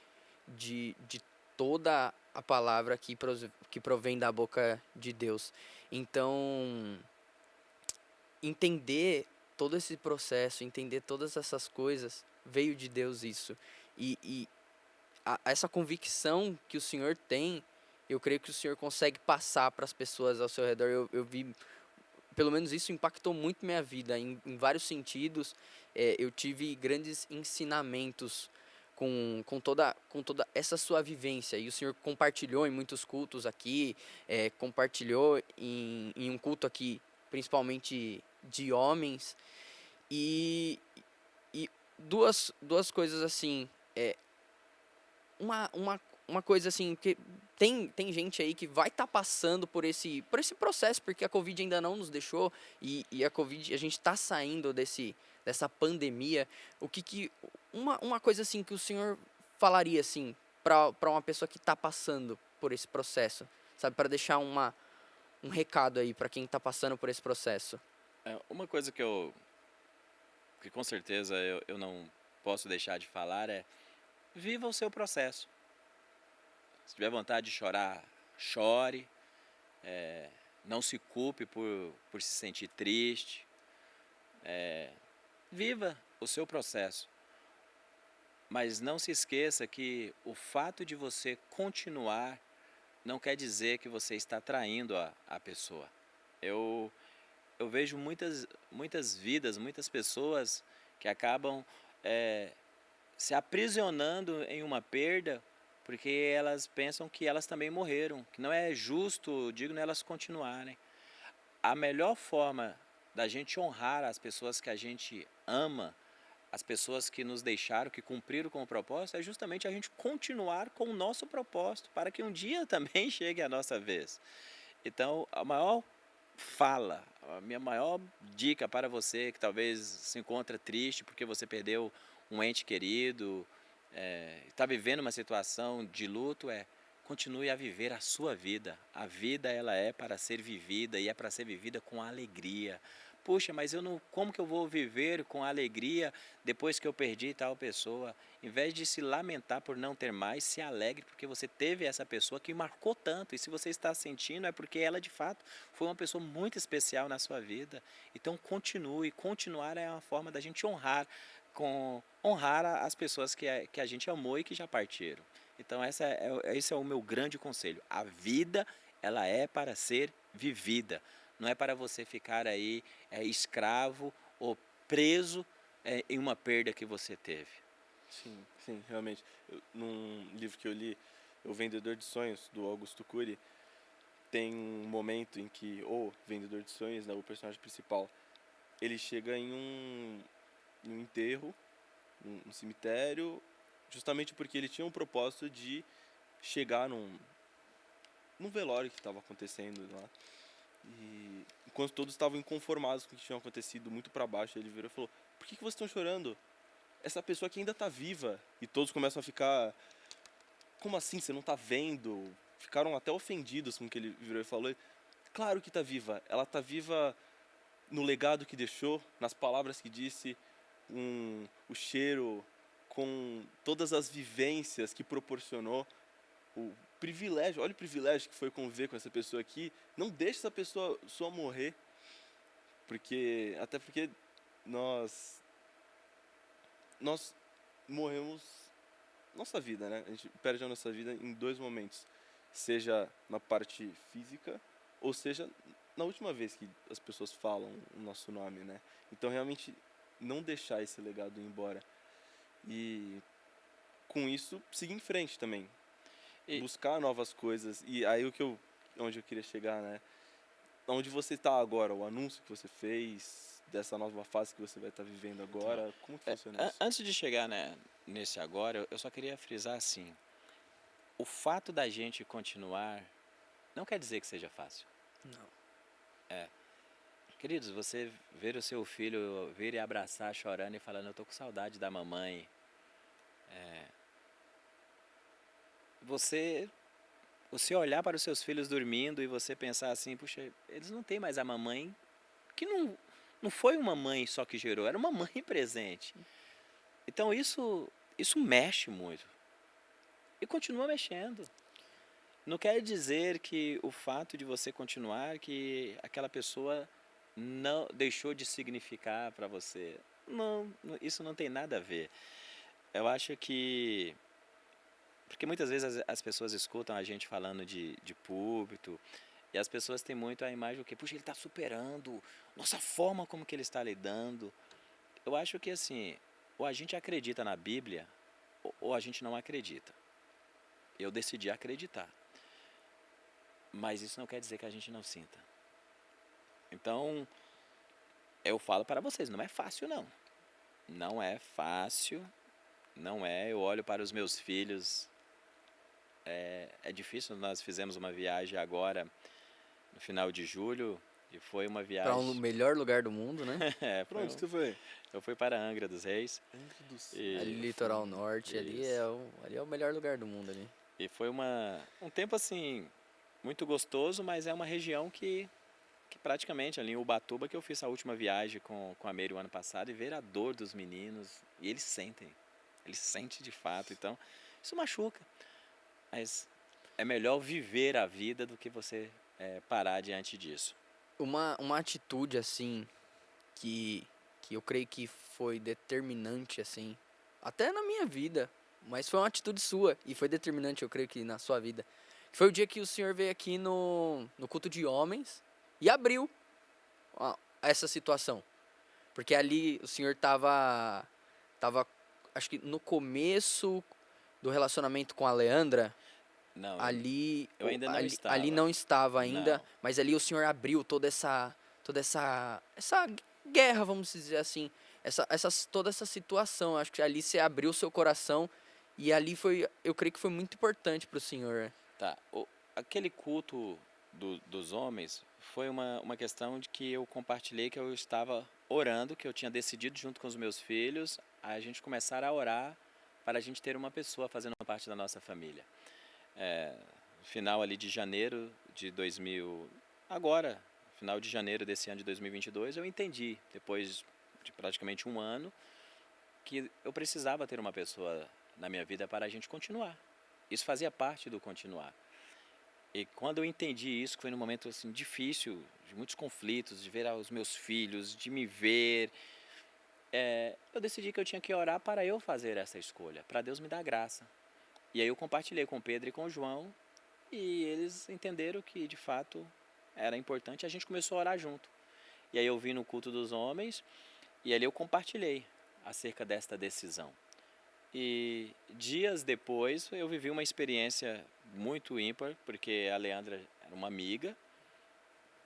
toda a palavra que provém da boca de Deus. Então, entender todo esse processo, entender todas essas coisas, veio de Deus isso. E essa convicção que o senhor tem, eu creio que o senhor consegue passar para as pessoas ao seu redor. Eu vi, pelo menos isso impactou muito minha vida, em vários sentidos. Eu tive grandes ensinamentos com toda essa sua vivência. E o senhor compartilhou em muitos cultos aqui, compartilhou em um culto aqui, principalmente de homens. E duas coisas assim, uma coisa assim, que tem gente aí que vai estar passando por esse processo, porque a Covid ainda não nos deixou, e a Covid, a gente está saindo dessa pandemia. Uma coisa assim que o senhor falaria assim para uma pessoa que está passando por esse processo, sabe, para deixar um recado aí para quem está passando por esse processo? Uma coisa que com certeza eu não posso deixar de falar é: viva o seu processo. Se tiver vontade de chorar, chore. Não se culpe por se sentir triste. Viva o seu processo. Mas não se esqueça que o fato de você continuar não quer dizer que você está traindo a pessoa. Eu vejo muitas vidas, muitas pessoas que acabam se aprisionando em uma perda porque elas pensam que elas também morreram, que não é justo, digno, elas continuarem. A melhor forma da gente honrar as pessoas que a gente ama, as pessoas que nos deixaram, que cumpriram com o propósito, é justamente a gente continuar com o nosso propósito, para que um dia também chegue a nossa vez. Então, a maior fala. A minha maior dica para você que talvez se encontra triste porque você perdeu um ente querido, está vivendo uma situação de luto, continue a viver a sua vida. A vida ela é para ser vivida e é para ser vivida com alegria. Puxa, mas eu não, como que eu vou viver com alegria depois que eu perdi tal pessoa? Em vez de se lamentar por não ter mais, se alegre porque você teve essa pessoa que marcou tanto. E se você está sentindo, é porque ela de fato foi uma pessoa muito especial na sua vida. Então continue. Continuar é uma forma da gente honrar as pessoas que a gente amou e que já partiram. Então esse é o meu grande conselho. A vida ela é para ser vivida. Não é para você ficar aí escravo ou preso em uma perda que você teve. Sim, sim, realmente. Num livro que eu li, O Vendedor de Sonhos, do Augusto Cury, tem um momento em que o Vendedor de Sonhos, né, o personagem principal, ele chega em um enterro, num cemitério, justamente porque ele tinha um propósito de chegar num velório que estava acontecendo lá. E enquanto todos estavam inconformados com o que tinha acontecido, muito para baixo, ele virou e falou: por que vocês estão chorando? Essa pessoa aqui ainda está viva. E todos começam a ficar: como assim, você não está vendo? Ficaram até ofendidos com o que ele virou e falou. Claro que está viva. Ela está viva no legado que deixou, nas palavras que disse, com o cheiro, com todas as vivências que proporcionou. O privilégio, olha o privilégio que foi conviver com essa pessoa aqui. Não deixe essa pessoa só morrer, até porque nós morremos nossa vida, né? A gente perde a nossa vida em 2 momentos, seja na parte física ou seja na última vez que as pessoas falam o nosso nome, né? Então realmente não deixar esse legado ir embora e com isso seguir em frente também. Buscar novas coisas. E aí onde eu queria chegar, né? Onde você está agora, o anúncio que você fez, dessa nova fase que você vai estar vivendo agora, como que funciona isso? Antes de chegar, né, nesse agora, eu só queria frisar assim, o fato da gente continuar não quer dizer que seja fácil. Não. Queridos, você ver o seu filho vir e abraçar chorando e falando, eu tô com saudade da mamãe. Você olhar para os seus filhos dormindo e você pensar assim, puxa, eles não têm mais a mamãe, que não foi uma mãe só que gerou, era uma mãe presente. Então isso mexe muito. E continua mexendo. Não quer dizer que o fato de você continuar, que aquela pessoa não deixou de significar para você. Não, isso não tem nada a ver. Eu acho que... Porque muitas vezes as pessoas escutam a gente falando de púlpito e as pessoas têm muito a imagem do que, puxa, ele está superando, nossa forma como que ele está lidando. Eu acho que assim, ou a gente acredita na Bíblia ou a gente não acredita. Eu decidi acreditar. Mas isso não quer dizer que a gente não sinta. Então, eu falo para vocês, não é fácil não. Não é fácil, não é. Eu olho para os meus filhos, é difícil. Nós fizemos uma viagem agora, no final de julho, e foi uma viagem... Para o melhor lugar do mundo, né? Pra onde você foi? Eu fui para Angra dos Reis. Angra dos E- Ali, litoral norte, ali é o melhor lugar do mundo ali. E foi um tempo assim, muito gostoso, mas é uma região que praticamente ali em Ubatuba, que eu fiz a última viagem com a Meire o ano passado, e ver a dor dos meninos, e eles sentem de fato, então isso machuca. Mas é melhor viver a vida do que você parar diante disso. Uma atitude, assim, que eu creio que foi determinante, assim, até na minha vida, mas foi uma atitude sua, e foi determinante, eu creio que na sua vida. Foi o dia que o senhor veio aqui no culto de homens e abriu essa situação. Porque ali o senhor tava, acho que no começo do relacionamento com a Leandra, Não, ali eu ainda não estava. ali não estava ainda, Não. mas ali o senhor abriu toda essa guerra, vamos dizer assim, toda essa situação. Acho que ali você abriu o seu coração e ali eu creio que foi muito importante para o senhor. Tá, aquele culto dos homens foi uma questão de que eu compartilhei que eu estava orando, que eu tinha decidido junto com os meus filhos, a gente começar a orar para a gente ter uma pessoa fazendo parte da nossa família. No final ali de janeiro de 2000, agora, final de janeiro desse ano de 2022, eu entendi, depois de praticamente um ano, que eu precisava ter uma pessoa na minha vida para a gente continuar. Isso fazia parte do continuar. E quando eu entendi isso, que foi num momento assim difícil, de muitos conflitos, de ver os meus filhos, de me ver, eu decidi que eu tinha que orar para eu fazer essa escolha, para Deus me dar graça. E aí eu compartilhei com o Pedro e com o João, e eles entenderam que de fato era importante, e a gente começou a orar junto. E aí eu vim no culto dos homens, e ali eu compartilhei acerca desta decisão. E dias depois eu vivi uma experiência muito ímpar, porque a Leandra era uma amiga,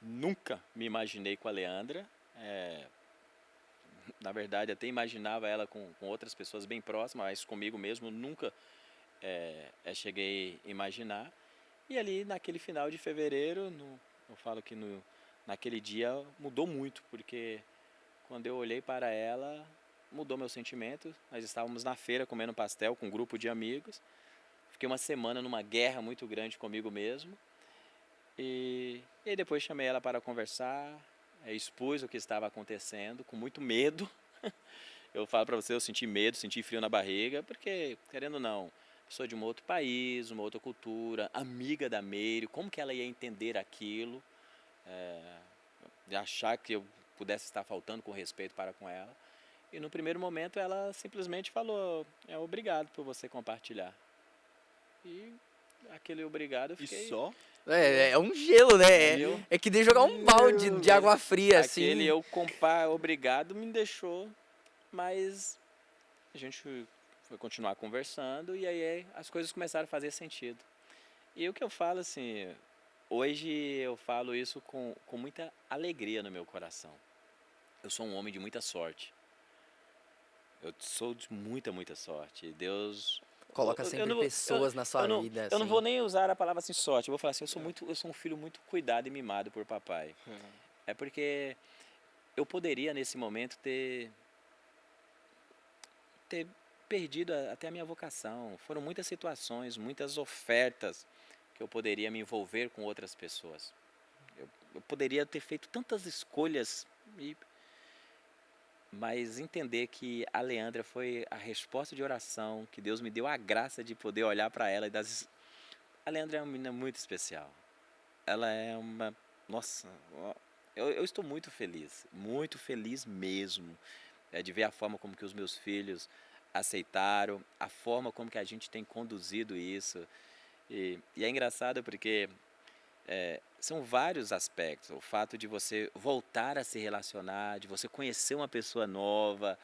nunca me imaginei com a Leandra, na verdade até imaginava ela com outras pessoas bem próximas, mas comigo mesmo nunca cheguei a imaginar. E ali naquele final de fevereiro, eu falo que naquele dia mudou muito, porque quando eu olhei para ela, mudou meu sentimento. Nós estávamos na feira comendo pastel com um grupo de amigos. Fiquei uma semana numa guerra muito grande comigo mesmo. E aí depois chamei ela para conversar, expus o que estava acontecendo, com muito medo. Eu falo para você, eu senti medo, senti frio na barriga, porque, querendo ou não, pessoa de um outro país, uma outra cultura, amiga da Meire, como que ela ia entender aquilo, de achar que eu pudesse estar faltando com respeito para com ela. E no primeiro momento ela simplesmente falou, obrigado por você compartilhar. E aquele obrigado eu fiquei... E só? É um gelo, né? Eu- É que nem jogar um balde de água fria, assim. Aquele obrigado me deixou, mas a gente foi continuar conversando e aí as coisas começaram a fazer sentido. E o que eu falo assim, hoje eu falo isso com muita alegria no meu coração. Eu sou um homem de muita sorte. Eu sou de muita sorte. Deus Coloca eu sempre não vou- pessoas na sua vida, eu não assim. vou nem usar a palavra assim sorte. Eu vou falar assim, eu sou um filho muito cuidado e mimado por papai. É porque eu poderia nesse momento ter perdido até a minha vocação. Foram muitas situações, muitas ofertas que eu poderia me envolver com outras pessoas. Eu poderia ter feito tantas escolhas, mas entender que a Leandra foi a resposta de oração, que Deus me deu a graça de poder olhar para ela. A Leandra é uma menina muito especial. Ela é uma... Nossa, eu estou muito feliz mesmo, de ver a forma como que os meus filhos aceitaram, a forma como que a gente tem conduzido isso. E é engraçado porque são vários aspectos. O fato de você voltar a se relacionar, de você conhecer uma pessoa nova.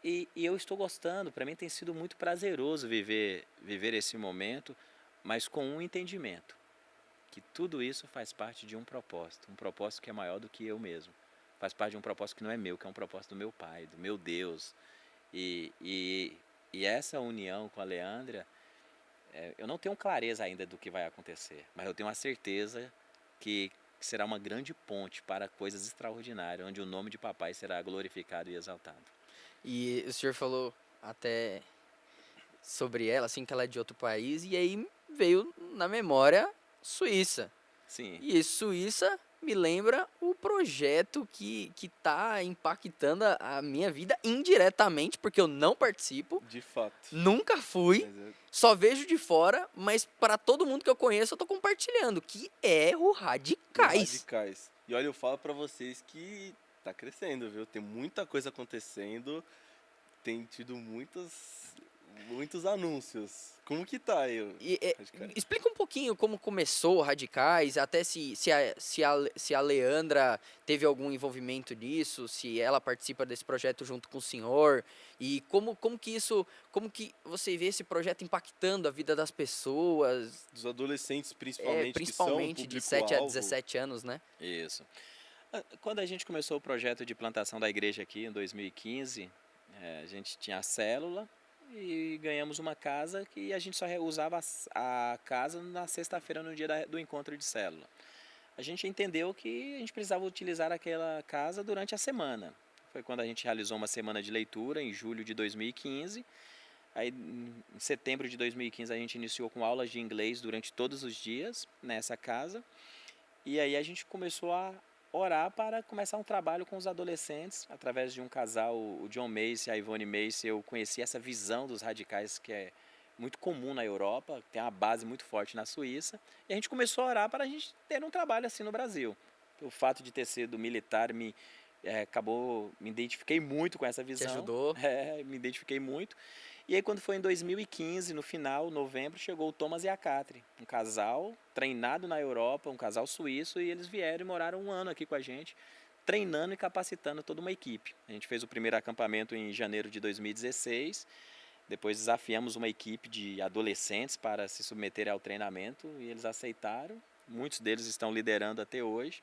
E eu estou gostando, para mim tem sido muito prazeroso viver esse momento, mas com um entendimento. Que tudo isso faz parte de um propósito que é maior do que eu mesmo. Faz parte de um propósito que não é meu, que é um propósito do meu Pai, do meu Deus. E essa união com a Leandra, eu não tenho clareza ainda do que vai acontecer, mas eu tenho a certeza que será uma grande ponte para coisas extraordinárias, onde o nome de papai será glorificado e exaltado. E o senhor falou até sobre ela, assim, que ela é de outro país, e aí veio na memória Suíça. Sim, E Suíça me lembra o projeto que tá impactando a minha vida indiretamente, porque eu não participo, De fato. nunca fui, Mas só vejo de fora, mas para todo mundo que eu conheço eu tô compartilhando, que é o Radicais. radicais. E olha, eu falo pra vocês que tá crescendo, viu? Tem muita coisa acontecendo, tem tido muitos anúncios. Como que tá aí? Radicais? Explica um pouquinho como começou o Radicais, até se a Leandra teve algum envolvimento nisso, se ela participa desse projeto junto com o senhor, e como que você vê esse projeto impactando a vida das pessoas, Dos adolescentes, principalmente, que são o principalmente de 7 a público-alvo. 17 anos, né? isso. Quando a gente começou o projeto de plantação da igreja aqui em 2015, a gente tinha a célula e ganhamos uma casa que a gente só usava a casa na sexta-feira, no dia do encontro de célula. a gente entendeu que a gente precisava utilizar aquela casa durante a semana. Foi quando a gente realizou uma semana de leitura, em julho de 2015. Aí, em setembro de 2015, a gente iniciou com aulas de inglês durante todos os dias nessa casa. E aí a gente começou a orar para começar um trabalho com os adolescentes, através de um casal, o John Macy e a Ivone Macy. Eu conheci essa visão dos radicais que é muito comum na Europa, tem uma base muito forte na Suíça. E a gente começou a orar para a gente ter um trabalho assim no Brasil. O fato de ter sido militar acabou, me identifiquei muito com essa Te visão. ajudou? Me identifiquei muito. E aí quando foi em 2015, no final, novembro, chegou o Thomas e a Catherine, um casal treinado na Europa, um casal suíço, e eles vieram e moraram um ano aqui com a gente, treinando e capacitando toda uma equipe. A gente fez o primeiro acampamento em janeiro de 2016, depois desafiamos uma equipe de adolescentes para se submeterem ao treinamento e eles aceitaram. Muitos deles estão liderando até hoje.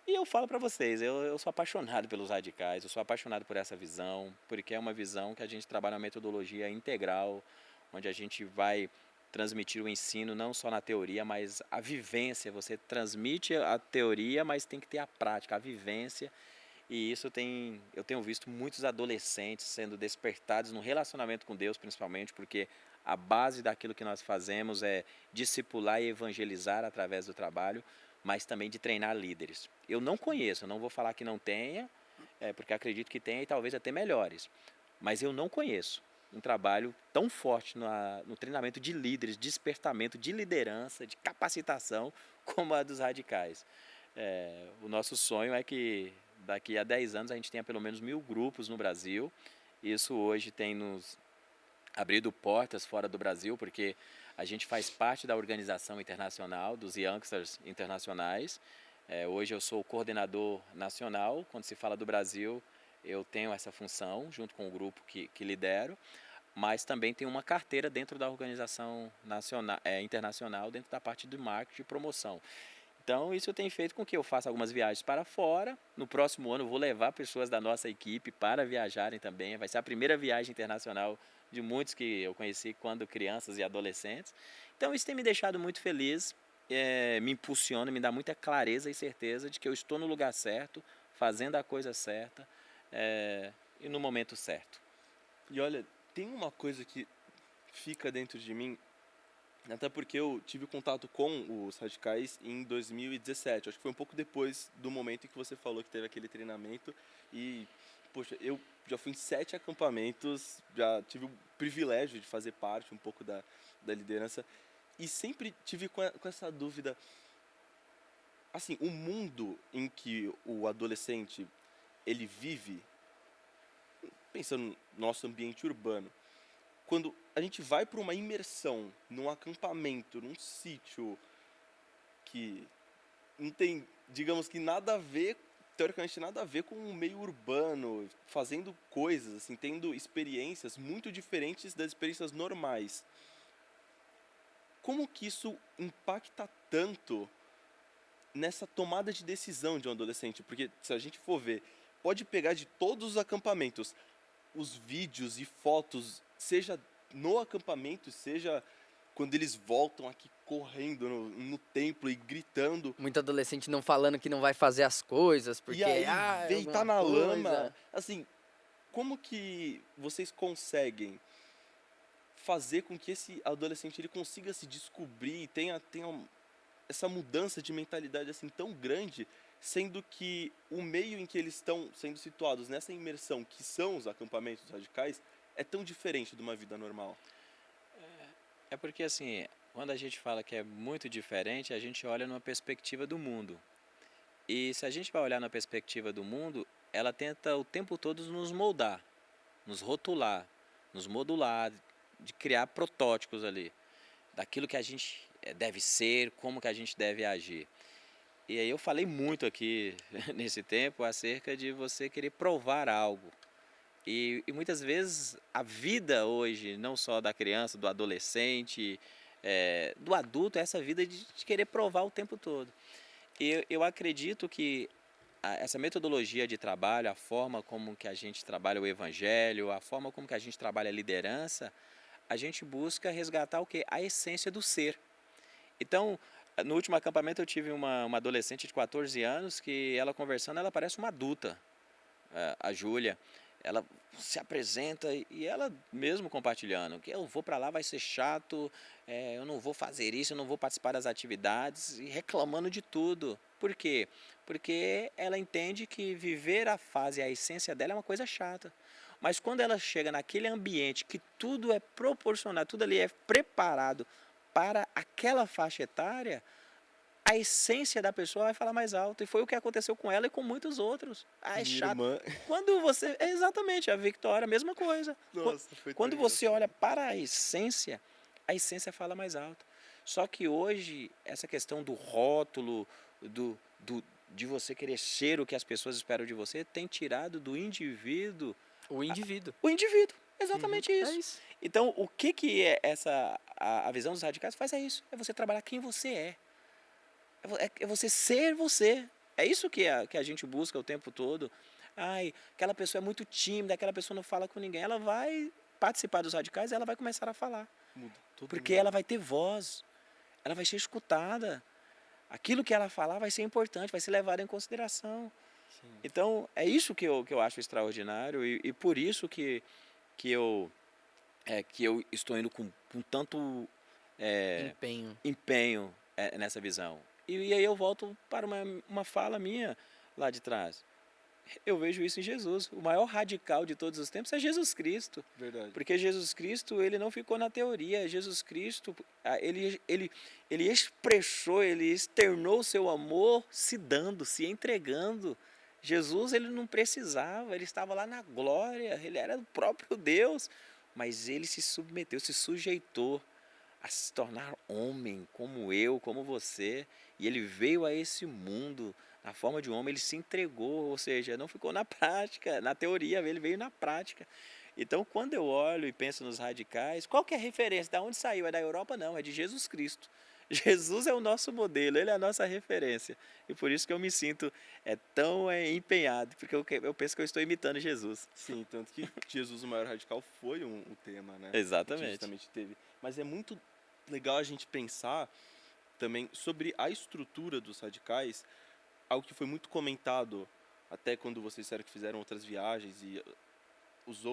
E eu falo para vocês, eu sou apaixonado pelos radicais, eu sou apaixonado por essa visão, porque é uma visão que a gente trabalha uma metodologia integral, onde a gente vai transmitir o ensino não só na teoria, mas a vivência. Você transmite a teoria, mas tem que ter a prática, a vivência. E eu tenho visto muitos adolescentes sendo despertados no relacionamento com Deus, principalmente, porque a base daquilo que nós fazemos é discipular e evangelizar através do trabalho, mas também de treinar líderes. Eu não conheço, eu não vou falar que não tenha, porque acredito que tenha e talvez até melhores, mas eu não conheço um trabalho tão forte no treinamento de líderes, despertamento de liderança, de capacitação, como a dos radicais. O nosso sonho é que daqui a 10 anos a gente tenha pelo menos 1000 grupos no Brasil. Isso hoje tem nos abrido portas fora do Brasil, porque a gente faz parte da organização internacional, dos Youngsters Internacionais. Hoje eu sou o coordenador nacional. Quando se fala do Brasil, eu tenho essa função, junto com o grupo que lidero, mas também tenho uma carteira dentro da organização internacional, dentro da parte de marketing e promoção. Então, isso tem feito com que eu faça algumas viagens para fora. No próximo ano, eu vou levar pessoas da nossa equipe para viajarem também. Vai ser a primeira viagem internacional de muitos que eu conheci quando crianças e adolescentes. Então, isso tem me deixado muito feliz, me impulsiona, me dá muita clareza e certeza de que eu estou no lugar certo, fazendo a coisa certa e no momento certo. E olha, tem uma coisa que fica dentro de mim, até porque eu tive contato com os radicais em 2017. Acho que foi um pouco depois do momento em que você falou que teve aquele treinamento. E, poxa, eu já fui em 7 acampamentos, já tive o privilégio de fazer parte um pouco da liderança. E sempre tive com essa dúvida, assim, o mundo em que o adolescente ele vive, pensando no nosso ambiente urbano, quando a gente vai para uma imersão num acampamento, num sítio que não tem, digamos que nada a ver, teoricamente nada a ver com o meio urbano, fazendo coisas, assim, tendo experiências muito diferentes das experiências normais. Como que isso impacta tanto nessa tomada de decisão de um adolescente? Porque se a gente for ver, pode pegar de todos os acampamentos, os vídeos e fotos, seja no acampamento, seja quando eles voltam aqui correndo no templo e gritando. Muito adolescente não falando que não vai fazer as coisas, porque E aí é vem tá alguma na coisa. lama. Assim, como que vocês conseguem fazer com que esse adolescente ele consiga se descobrir e tenha essa mudança de mentalidade assim tão grande, sendo que o meio em que eles estão sendo situados nessa imersão, que são os acampamentos radicais, é tão diferente de uma vida normal? É porque assim, quando a gente fala que é muito diferente, a gente olha numa perspectiva do mundo. E se a gente vai olhar na perspectiva do mundo, ela tenta o tempo todo nos moldar, nos rotular, nos modular, de criar protótipos ali, daquilo que a gente deve ser, como que a gente deve agir. E aí eu falei muito aqui nesse tempo acerca de você querer provar algo. E muitas vezes a vida hoje, não só da criança, do adolescente, do adulto, é essa vida de querer provar o tempo todo. E eu acredito que essa metodologia de trabalho, a forma como que a gente trabalha o evangelho, a forma como que a gente trabalha a liderança, a gente busca resgatar o quê? A essência do ser. Então, No último acampamento eu tive uma adolescente de 14 anos que ela conversando, ela parece uma adulta, a Júlia. Ela se apresenta e ela mesmo compartilhando que eu vou para lá, vai ser chato, eu não vou fazer isso, eu não vou participar das atividades e reclamando de tudo. Por quê? Porque ela entende que viver a fase, a essência dela é uma coisa chata. Mas quando ela chega naquele ambiente que tudo é proporcionado, tudo ali é preparado para aquela faixa etária, a essência da pessoa vai falar mais alto. E foi o que aconteceu com ela e com muitos outros. Ah, é Minha chato. irmã. Quando você. Exatamente, a Victoria, a mesma coisa. Nossa, foi Quando tão você engraçado. olha para a essência fala mais alto. Só que hoje, essa questão do rótulo, de você querer ser o que as pessoas esperam de você, tem tirado do indivíduo O indivíduo. o indivíduo. Uhum. Exatamente É isso. isso. Então, o que é a visão dos radicais faz é isso. É você trabalhar quem você é. É você ser você. É isso que a gente busca o tempo todo. Ai, aquela pessoa é muito tímida, aquela pessoa não fala com ninguém. Ela vai participar dos radicais, ela vai começar a falar. Muda. Todo Porque mundo. ela vai ter voz. Ela vai ser escutada. Aquilo que ela falar vai ser importante, vai ser levado em consideração. Sim. Então, é isso que eu acho extraordinário e por isso que eu estou indo com tanto Empenho. empenho nessa visão. E aí eu volto para uma fala minha lá de trás. Eu vejo isso em Jesus. O maior radical de todos os tempos é Jesus Cristo. Verdade. Porque Jesus Cristo, ele não ficou na teoria. Jesus Cristo, ele expressou, ele externou o seu amor se dando, se entregando. Jesus, ele não precisava, ele estava lá na glória, ele era o próprio Deus. Mas ele se submeteu, se sujeitou a se tornar homem, como eu, como você. E ele veio a esse mundo na forma de um homem, ele se entregou, ou seja, não ficou na prática, na teoria, ele veio na prática. Então, quando eu olho e penso nos radicais, qual que é a referência? Da onde saiu? É da Europa? Não, é de Jesus Cristo. Jesus é o nosso modelo, ele é a nossa referência. E por isso que eu me sinto tão empenhado, porque eu penso que eu estou imitando Jesus. Sim, tanto que Jesus, o maior radical, foi o tema, né? Que Exatamente. justamente teve. Mas é muito legal a gente pensar também sobre a estrutura dos radicais, algo que foi muito comentado até quando vocês disseram que fizeram outras viagens e as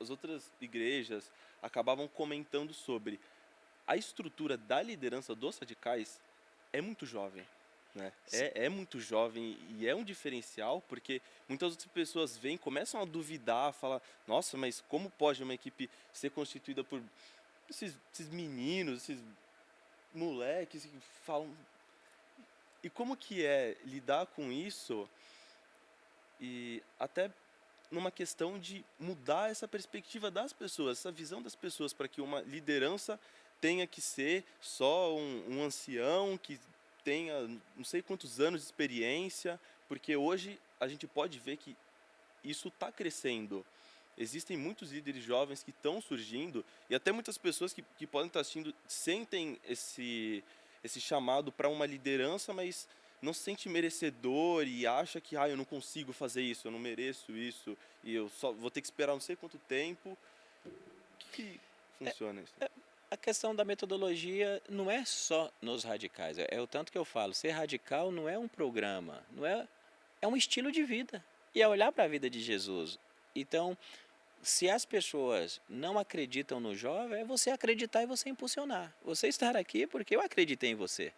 outras igrejas acabavam comentando sobre a estrutura da liderança dos radicais é muito jovem, né? É muito jovem e é um diferencial porque muitas outras pessoas vêm, começam a duvidar, falar, nossa, mas como pode uma equipe ser constituída por esses meninos, esses moleques que falam... E como que é lidar com isso e até numa questão de mudar essa perspectiva das pessoas, essa visão das pessoas, para que uma liderança tenha que ser só um ancião que tenha não sei quantos anos de experiência, porque hoje a gente pode ver que isso está crescendo. Existem muitos líderes jovens que estão surgindo e até muitas pessoas que podem estar assistindo sentem esse chamado para uma liderança, mas não se sente merecedor e acha que eu não consigo fazer isso, eu não mereço isso e eu só vou ter que esperar não sei quanto tempo. Que funciona isso? A questão da metodologia não é só nos radicais, é o tanto que eu falo, ser radical não é um programa, é um estilo de vida, e é olhar para a vida de Jesus. Então, se as pessoas não acreditam no jovem, é você acreditar e você impulsionar. Você estar aqui porque eu acreditei em você.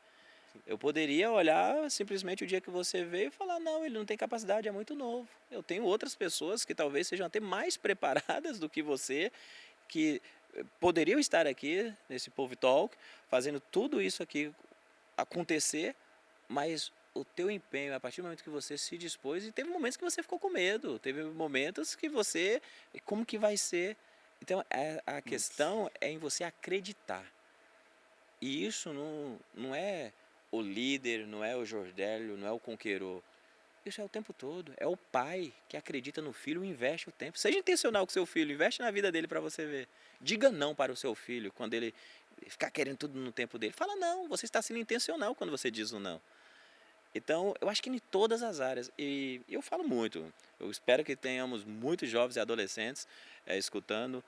Eu poderia olhar simplesmente o dia que você veio e falar, não, ele não tem capacidade, é muito novo. Eu tenho outras pessoas que talvez sejam até mais preparadas do que você, que poderiam estar aqui nesse Povo Talk, fazendo tudo isso aqui acontecer, mas o teu empenho, a partir do momento que você se dispôs, e teve momentos que você ficou com medo, teve momentos que você, como que vai ser? Então, a questão é em você acreditar. E isso não é o líder, não é o Jordélio, não é o Conqueror. Isso é o tempo todo. É o pai que acredita no filho e investe o tempo. Seja intencional com o seu filho, investe na vida dele para você ver. Diga não para o seu filho quando ele ficar querendo tudo no tempo dele. Fala não, você está sendo intencional quando você diz o não. Então, eu acho que em todas as áreas. E eu falo muito. Eu espero que tenhamos muitos jovens e adolescentes escutando.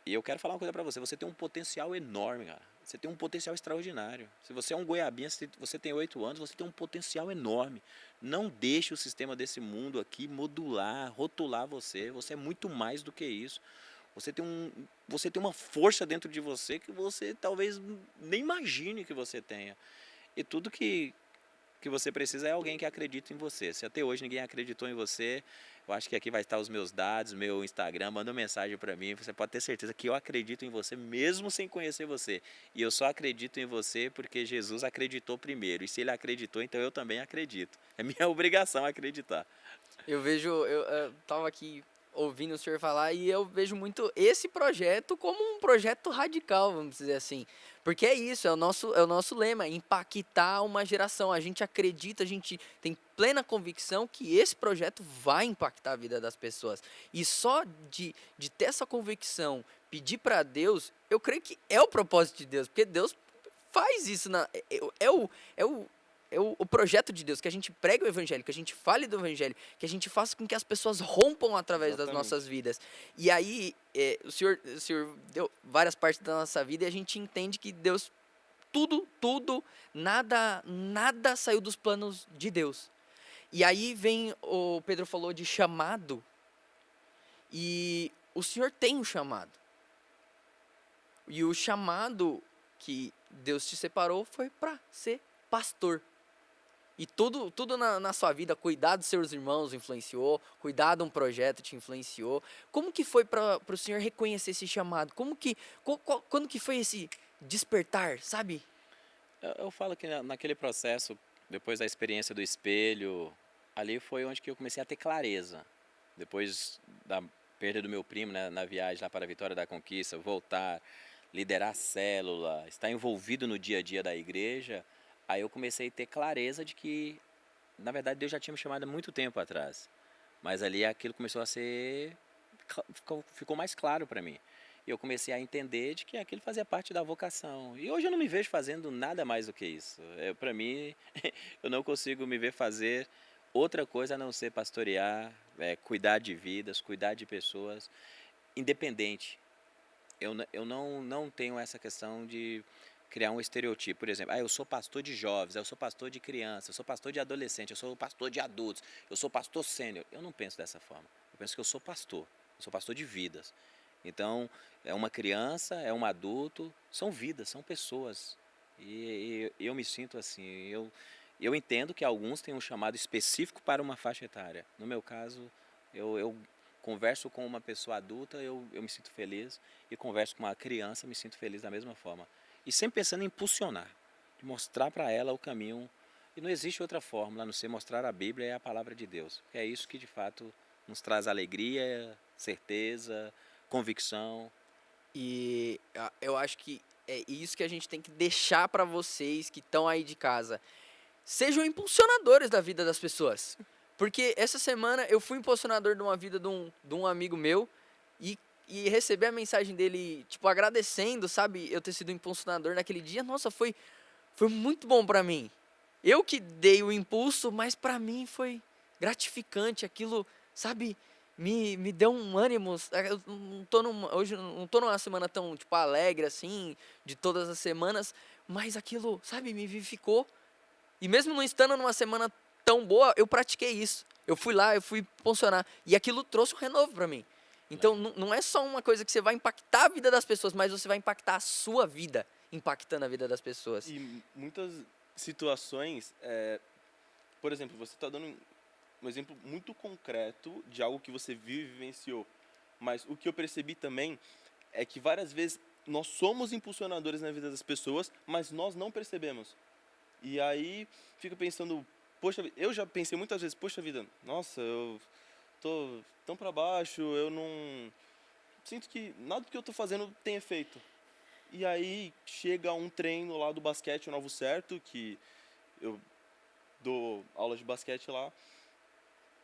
E eu quero falar uma coisa para você, você tem um potencial enorme, cara. Você tem um potencial extraordinário. Se você é um goiabinha, você tem 8 anos, você tem um potencial enorme. Não deixe o sistema desse mundo aqui modular, rotular você. Você é muito mais do que isso. Você tem uma força dentro de você que você talvez nem imagine que você tenha. E tudo que você precisa é alguém que acredite em você. Se até hoje ninguém acreditou em você, eu acho que aqui vai estar os meus dados, meu Instagram, manda uma mensagem para mim, você pode ter certeza que eu acredito em você mesmo sem conhecer você. E eu só acredito em você porque Jesus acreditou primeiro. E se ele acreditou, então eu também acredito. É minha obrigação acreditar. Eu tava aqui ouvindo o senhor falar e eu vejo muito esse projeto como um projeto radical, vamos dizer assim. Porque é isso, é o nosso lema, impactar uma geração. A gente acredita, a gente tem plena convicção que esse projeto vai impactar a vida das pessoas. E só de ter essa convicção, pedir para Deus, eu creio que é o propósito de Deus, porque Deus faz isso, é o projeto de Deus, que a gente pregue o evangelho, que a gente fale do evangelho, que a gente faça com que as pessoas rompam através das Exatamente. nossas vidas. E aí, o senhor deu várias partes da nossa vida e a gente entende que Deus, tudo, nada saiu dos planos de Deus. E aí vem, o Pedro falou de chamado, e o senhor tem um chamado. E o chamado que Deus te separou foi para ser pastor. E tudo na sua vida, cuidar dos seus irmãos influenciou, cuidar de um projeto te influenciou. Como que foi para o senhor reconhecer esse chamado? Quando que foi esse despertar, sabe? Eu falo que naquele processo, depois da experiência do espelho, ali foi onde que eu comecei a ter clareza. Depois da perda do meu primo, né, na viagem lá para a Vitória da Conquista, voltar, liderar a célula, estar envolvido no dia a dia da igreja, aí eu comecei a ter clareza de que, na verdade, Deus já tinha me chamado há muito tempo atrás. Mas ali aquilo começou a ser, ficou mais claro para mim. E eu comecei a entender de que aquilo fazia parte da vocação. E hoje eu não me vejo fazendo nada mais do que isso. Para mim, eu não consigo me ver fazer outra coisa a não ser pastorear, cuidar de vidas, cuidar de pessoas, independente. Eu não tenho essa questão de criar um estereotipo. Por exemplo, eu sou pastor de jovens, eu sou pastor de crianças, eu sou pastor de adolescente, eu sou pastor de adultos, eu sou pastor sênior. Eu não penso dessa forma. Eu penso que eu sou pastor de vidas. Então, é uma criança, é um adulto, são vidas, são pessoas. E eu me sinto assim, eu entendo que alguns têm um chamado específico para uma faixa etária. No meu caso, eu converso com uma pessoa adulta, eu me sinto feliz, e converso com uma criança, me sinto feliz da mesma forma. E sempre pensando em impulsionar, de mostrar para ela o caminho. E não existe outra fórmula a não ser mostrar a Bíblia e a palavra de Deus. É isso que de fato nos traz alegria, certeza, convicção. E eu acho que é isso que a gente tem que deixar para vocês que estão aí de casa. Sejam impulsionadores da vida das pessoas. Porque essa semana eu fui impulsionador de uma vida de um amigo meu e receber a mensagem dele, tipo, agradecendo, sabe, eu ter sido impulsionador naquele dia. Nossa, foi muito bom para mim. Eu que dei o impulso, mas para mim foi gratificante aquilo, sabe, me deu um ânimo. Eu não tô hoje eu não tô numa semana tão, tipo, alegre assim, de todas as semanas, mas aquilo, sabe, me vivificou. E mesmo não estando numa semana tão boa, eu pratiquei isso. Eu fui lá, eu fui funcionar. E aquilo trouxe um renovo para mim. Então, não é só uma coisa que você vai impactar a vida das pessoas, mas você vai impactar a sua vida, impactando a vida das pessoas. E muitas situações, por exemplo, você está dando um exemplo muito concreto de algo que você viu e vivenciou. Mas o que eu percebi também é que várias vezes nós somos impulsionadores na vida das pessoas, mas nós não percebemos. E aí fico pensando, poxa, eu já pensei muitas vezes, poxa vida, nossa, eu tô tão para baixo, eu não sinto que nada do que eu tô fazendo tem efeito. E aí chega um treino lá do basquete, o Novo Certo, que eu dou aula de basquete lá.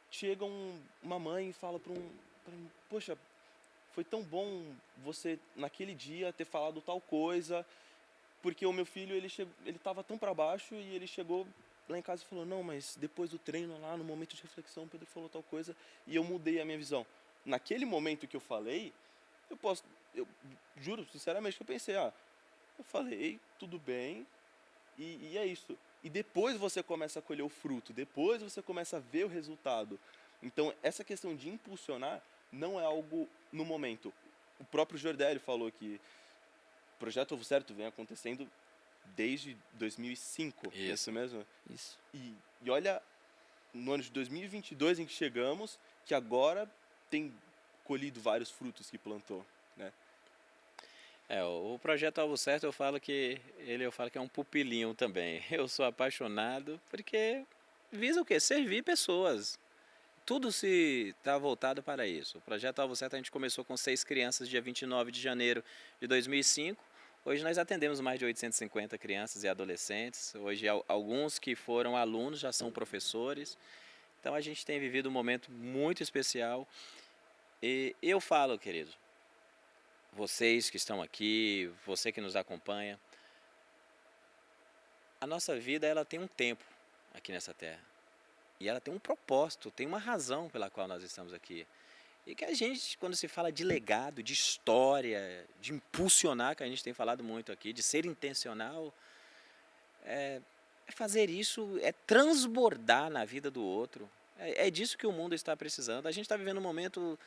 Chega uma mãe e fala pra mim, poxa, foi tão bom você naquele dia ter falado tal coisa, porque o meu filho ele estava tão para baixo e ele chegou lá em casa e falou, não, mas depois do treino lá, no momento de reflexão, o Pedro falou tal coisa e eu mudei a minha visão. Naquele momento que eu falei, eu juro sinceramente que eu pensei, eu falei, tudo bem, e é isso. E depois você começa a colher o fruto, depois você começa a ver o resultado. Então, essa questão de impulsionar não é algo no momento. O próprio Jordélio falou que o Projeto Ovo Certo vem acontecendo desde 2005, é isso mesmo? Isso. E olha, no ano de 2022 em que chegamos, que agora tem colhido vários frutos que plantou, né? O Projeto Alvo Certo eu falo que é um pupilinho também. Eu sou apaixonado porque visa o quê? Servir pessoas. Tudo se está voltado para isso. O Projeto Alvo Certo a gente começou com 6 crianças dia 29 de janeiro de 2005. Hoje nós atendemos mais de 850 crianças e adolescentes. Hoje alguns que foram alunos já são professores. Então a gente tem vivido um momento muito especial. E eu falo, querido, vocês que estão aqui, você que nos acompanha, a nossa vida ela tem um tempo aqui nessa terra. E ela tem um propósito, tem uma razão pela qual nós estamos aqui. E que a gente, quando se fala de legado, de história, de impulsionar, que a gente tem falado muito aqui, de ser intencional, é fazer isso, é transbordar na vida do outro. É disso que o mundo está precisando. A gente está vivendo um momento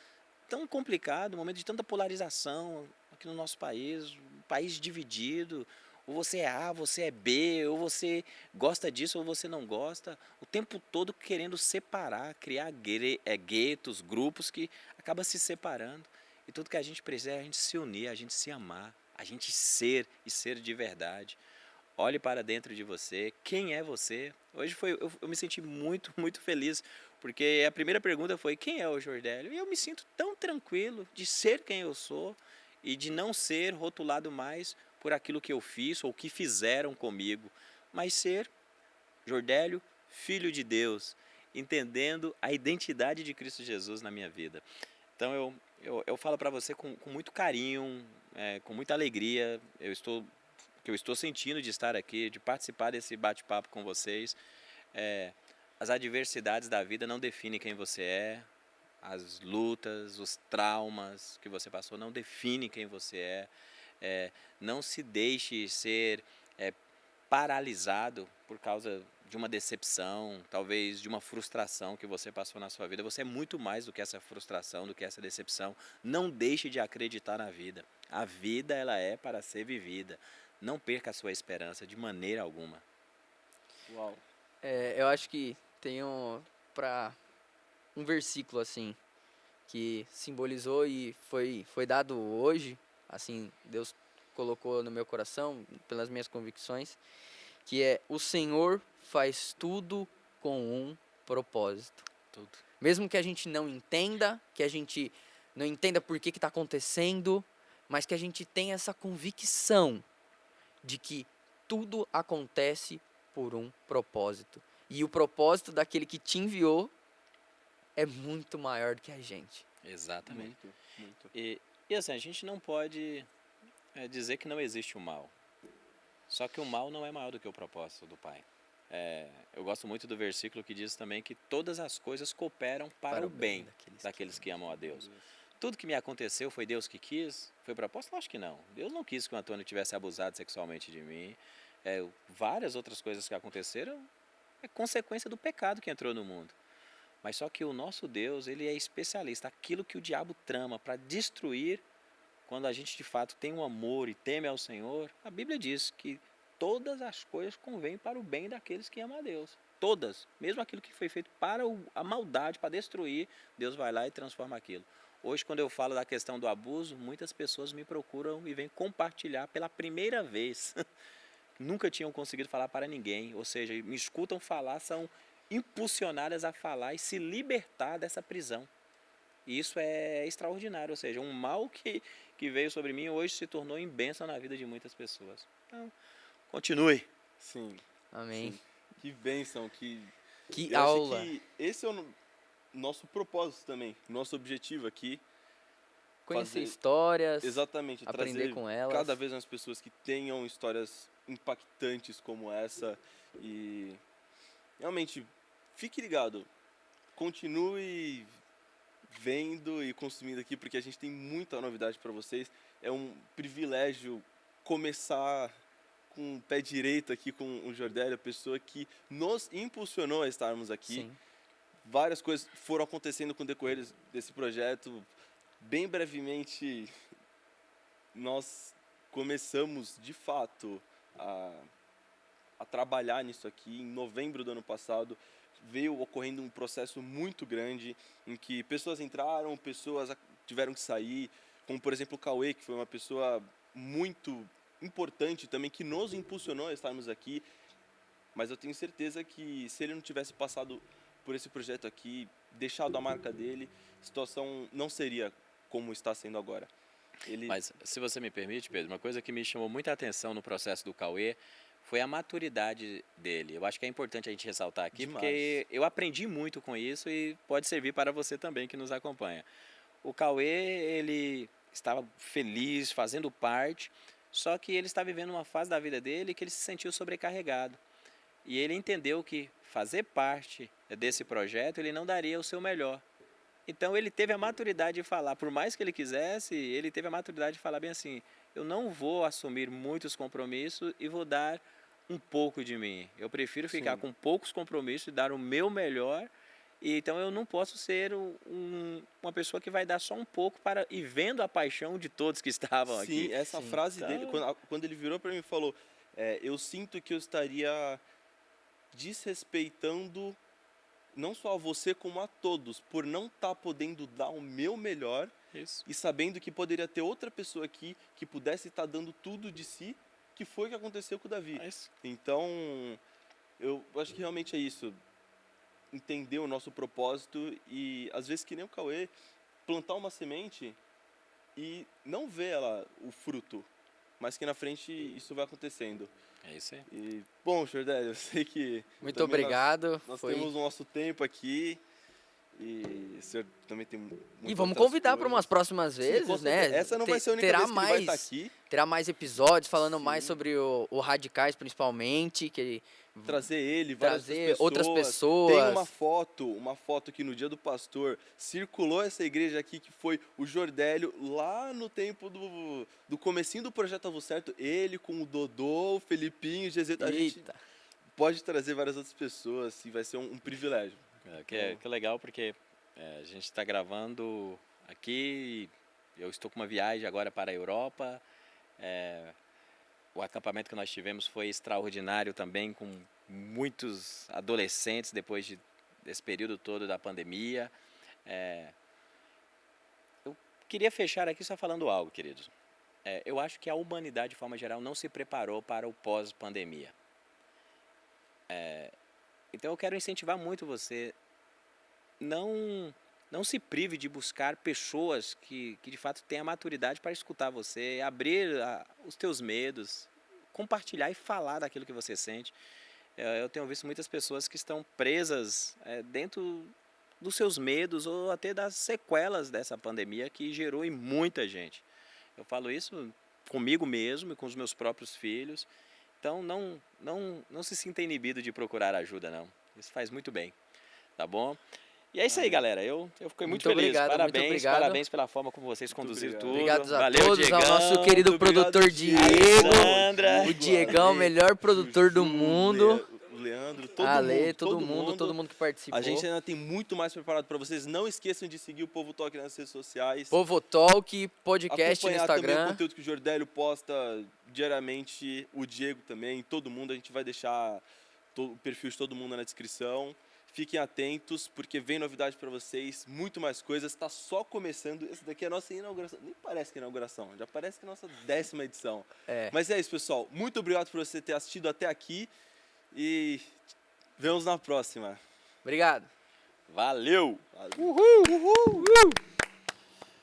tão complicado, um momento de tanta polarização aqui no nosso país, um país dividido. Ou você é A, você é B, ou você gosta disso ou você não gosta. O tempo todo querendo separar, criar guetos, grupos que acabam se separando. E tudo que a gente precisa é a gente se unir, a gente se amar, a gente ser e ser de verdade. Olhe para dentro de você. Quem é você? Hoje eu me senti muito, muito feliz, porque a primeira pergunta foi: quem é o Jordélio? E eu me sinto tão tranquilo de ser quem eu sou e de não ser rotulado mais por aquilo que eu fiz ou que fizeram comigo, mas ser Jordélio, filho de Deus, entendendo a identidade de Cristo Jesus na minha vida. Então eu falo para você com muito carinho, com muita alegria. Que eu estou sentindo de estar aqui, de participar desse bate-papo com vocês. As adversidades da vida não definem quem você é, as lutas, os traumas que você passou não definem quem você é. Não se deixe ser paralisado por causa de uma decepção, talvez de uma frustração que você passou na sua vida. Você é muito mais do que essa frustração, do que essa decepção. Não deixe de acreditar na vida. A vida ela é para ser vivida. Não perca a sua esperança de maneira alguma. Uau. Eu acho que tem um versículo assim que simbolizou e foi dado hoje, assim, Deus colocou no meu coração pelas minhas convicções, que é: o Senhor faz tudo com um propósito. Tudo. Mesmo que a gente não entenda, que a gente não entenda por que está acontecendo, mas que a gente tenha essa convicção de que tudo acontece por um propósito. E o propósito daquele que te enviou é muito maior do que a gente. Exatamente. Muito, muito. E assim, a gente não pode dizer que não existe o mal. Só que o mal não é maior do que o propósito do Pai. Eu gosto muito do versículo que diz também que todas as coisas cooperam para o bem daqueles que amam a Deus. Tudo que me aconteceu foi Deus que quis? Foi propósito? Acho que não. Deus não quis que o Antônio tivesse abusado sexualmente de mim. Várias outras coisas que aconteceram é consequência do pecado que entrou no mundo. Mas só que o nosso Deus, ele é especialista. Aquilo que o diabo trama para destruir, quando a gente de fato tem um amor e teme ao Senhor, a Bíblia diz que todas as coisas convêm para o bem daqueles que amam a Deus. Todas. Mesmo aquilo que foi feito para a maldade, para destruir, Deus vai lá e transforma aquilo. Hoje, quando eu falo da questão do abuso, muitas pessoas me procuram e vêm compartilhar pela primeira vez. Nunca tinham conseguido falar para ninguém. Ou seja, me escutam falar, são impulsionadas a falar e se libertar dessa prisão. E isso é extraordinário. Ou seja, um mal que veio sobre mim hoje se tornou em bênção na vida de muitas pessoas. Então, continue. Sim. Amém. Sim. Que bênção, que Que eu aula. acho que esse é o nosso propósito também, nosso objetivo aqui. Conhecer fazer- histórias, Exatamente, aprender trazer com elas. cada vez mais pessoas que tenham histórias impactantes como essa e realmente fique ligado, continue vendo e consumindo aqui, porque a gente tem muita novidade para vocês. É um privilégio começar com o pé direito aqui com o Jordélio, a pessoa que nos impulsionou a estarmos aqui. Sim. Várias coisas foram acontecendo com o decorrer desse projeto. Bem brevemente, nós começamos, de fato, a trabalhar nisso aqui. Em novembro do ano passado, veio ocorrendo um processo muito grande, em que pessoas entraram, pessoas tiveram que sair, como, por exemplo, o Cauê, que foi uma pessoa muito importante também, que nos impulsionou a estarmos aqui. Mas eu tenho certeza que, se ele não tivesse passado por esse projeto aqui, deixado a marca dele, a situação não seria como está sendo agora. Mas, se você me permite, Pedro, uma coisa que me chamou muita atenção no processo do Cauê foi a maturidade dele. Eu acho que é importante a gente ressaltar aqui, Demais. porque eu aprendi muito com isso e pode servir para você também que nos acompanha. O Cauê, ele estava feliz, fazendo parte, só que ele está vivendo uma fase da vida dele que ele se sentiu sobrecarregado. E ele entendeu que fazer parte desse projeto, ele não daria o seu melhor. Então ele teve a maturidade de falar, por mais que ele quisesse, ele teve a maturidade de falar bem assim, eu não vou assumir muitos compromissos e vou dar um pouco de mim. Eu prefiro ficar Sim. com poucos compromissos e dar o meu melhor. E então eu não posso ser uma pessoa que vai dar só um pouco para ir vendo a paixão de todos que estavam aqui. Sim, essa Sim. frase Então- dele, quando ele virou para mim e falou, eu sinto que eu estaria desrespeitando não só a você, como a todos, por não estar podendo dar o meu melhor Isso. e sabendo que poderia ter outra pessoa aqui que pudesse estar dando tudo de si, que foi o que aconteceu com o Davi. É isso. Então, eu acho que realmente é isso. Entender o nosso propósito e, às vezes, que nem o Cauê, plantar uma semente e não ver o fruto, mas que na frente isso vai acontecendo. É isso aí. E, bom, Jordélio, eu sei que Muito também obrigado. nós Foi... temos o nosso tempo aqui e o senhor também tem muitas E vamos outras convidar para coisas. umas próximas Sim, vezes, com né? certeza. Essa não vai ser a única terá vez que ele vai estar mais, aqui. terá mais episódios falando Sim. mais sobre o Radicais, principalmente, que Trazer ele, várias trazer outras Tem pessoas. uma foto que no dia do pastor circulou essa igreja aqui, que foi o Jordélio, lá no tempo do comecinho do Projeto Alvo Certo, ele com o Dodô, o Felipinho, o Gezeta. A gente Eita. pode trazer várias outras pessoas e vai ser um privilégio. Que é legal porque a gente está gravando aqui, eu estou com uma viagem agora para a Europa. O acampamento que nós tivemos foi extraordinário também, com muitos adolescentes depois desse período todo da pandemia. Eu queria fechar aqui só falando algo, queridos. Eu acho que a humanidade, de forma geral, não se preparou para o pós-pandemia. Então eu quero incentivar muito você, não se prive de buscar pessoas que de fato têm a maturidade para escutar você, abrir os teus medos, compartilhar e falar daquilo que você sente. Eu tenho visto muitas pessoas que estão presas dentro dos seus medos ou até das sequelas dessa pandemia que gerou em muita gente. Eu falo isso comigo mesmo e com os meus próprios filhos. Então não se sinta inibido de procurar ajuda, não. Isso faz muito bem, tá bom? E é isso aí, galera. Eu fiquei muito feliz. Obrigado, Parabéns, muito obrigado. parabéns pela forma como vocês conduziram obrigado. tudo. Obrigado a Valeu, todos, Diegão. ao nosso querido Muito obrigado, produtor Diego. Alessandra. O Diegão, melhor produtor do mundo. O Leandro, Todo mundo que participou. A gente ainda tem muito mais preparado para vocês. Não esqueçam de seguir o Povo Talk nas redes sociais. Povo Talk, podcast no Acompanhar também o Instagram. conteúdo que o Jordélio posta diariamente, o Diego também, todo mundo. A gente vai deixar o perfil de todo mundo na descrição. Fiquem atentos, porque vem novidade para vocês, muito mais coisas. Está só começando. Essa daqui é a nossa inauguração. Nem parece que é inauguração, já parece que é a nossa 10ª edição. Mas é isso, pessoal. Muito obrigado por você ter assistido até aqui e vemos na próxima. Obrigado. Valeu! Valeu. Uhul.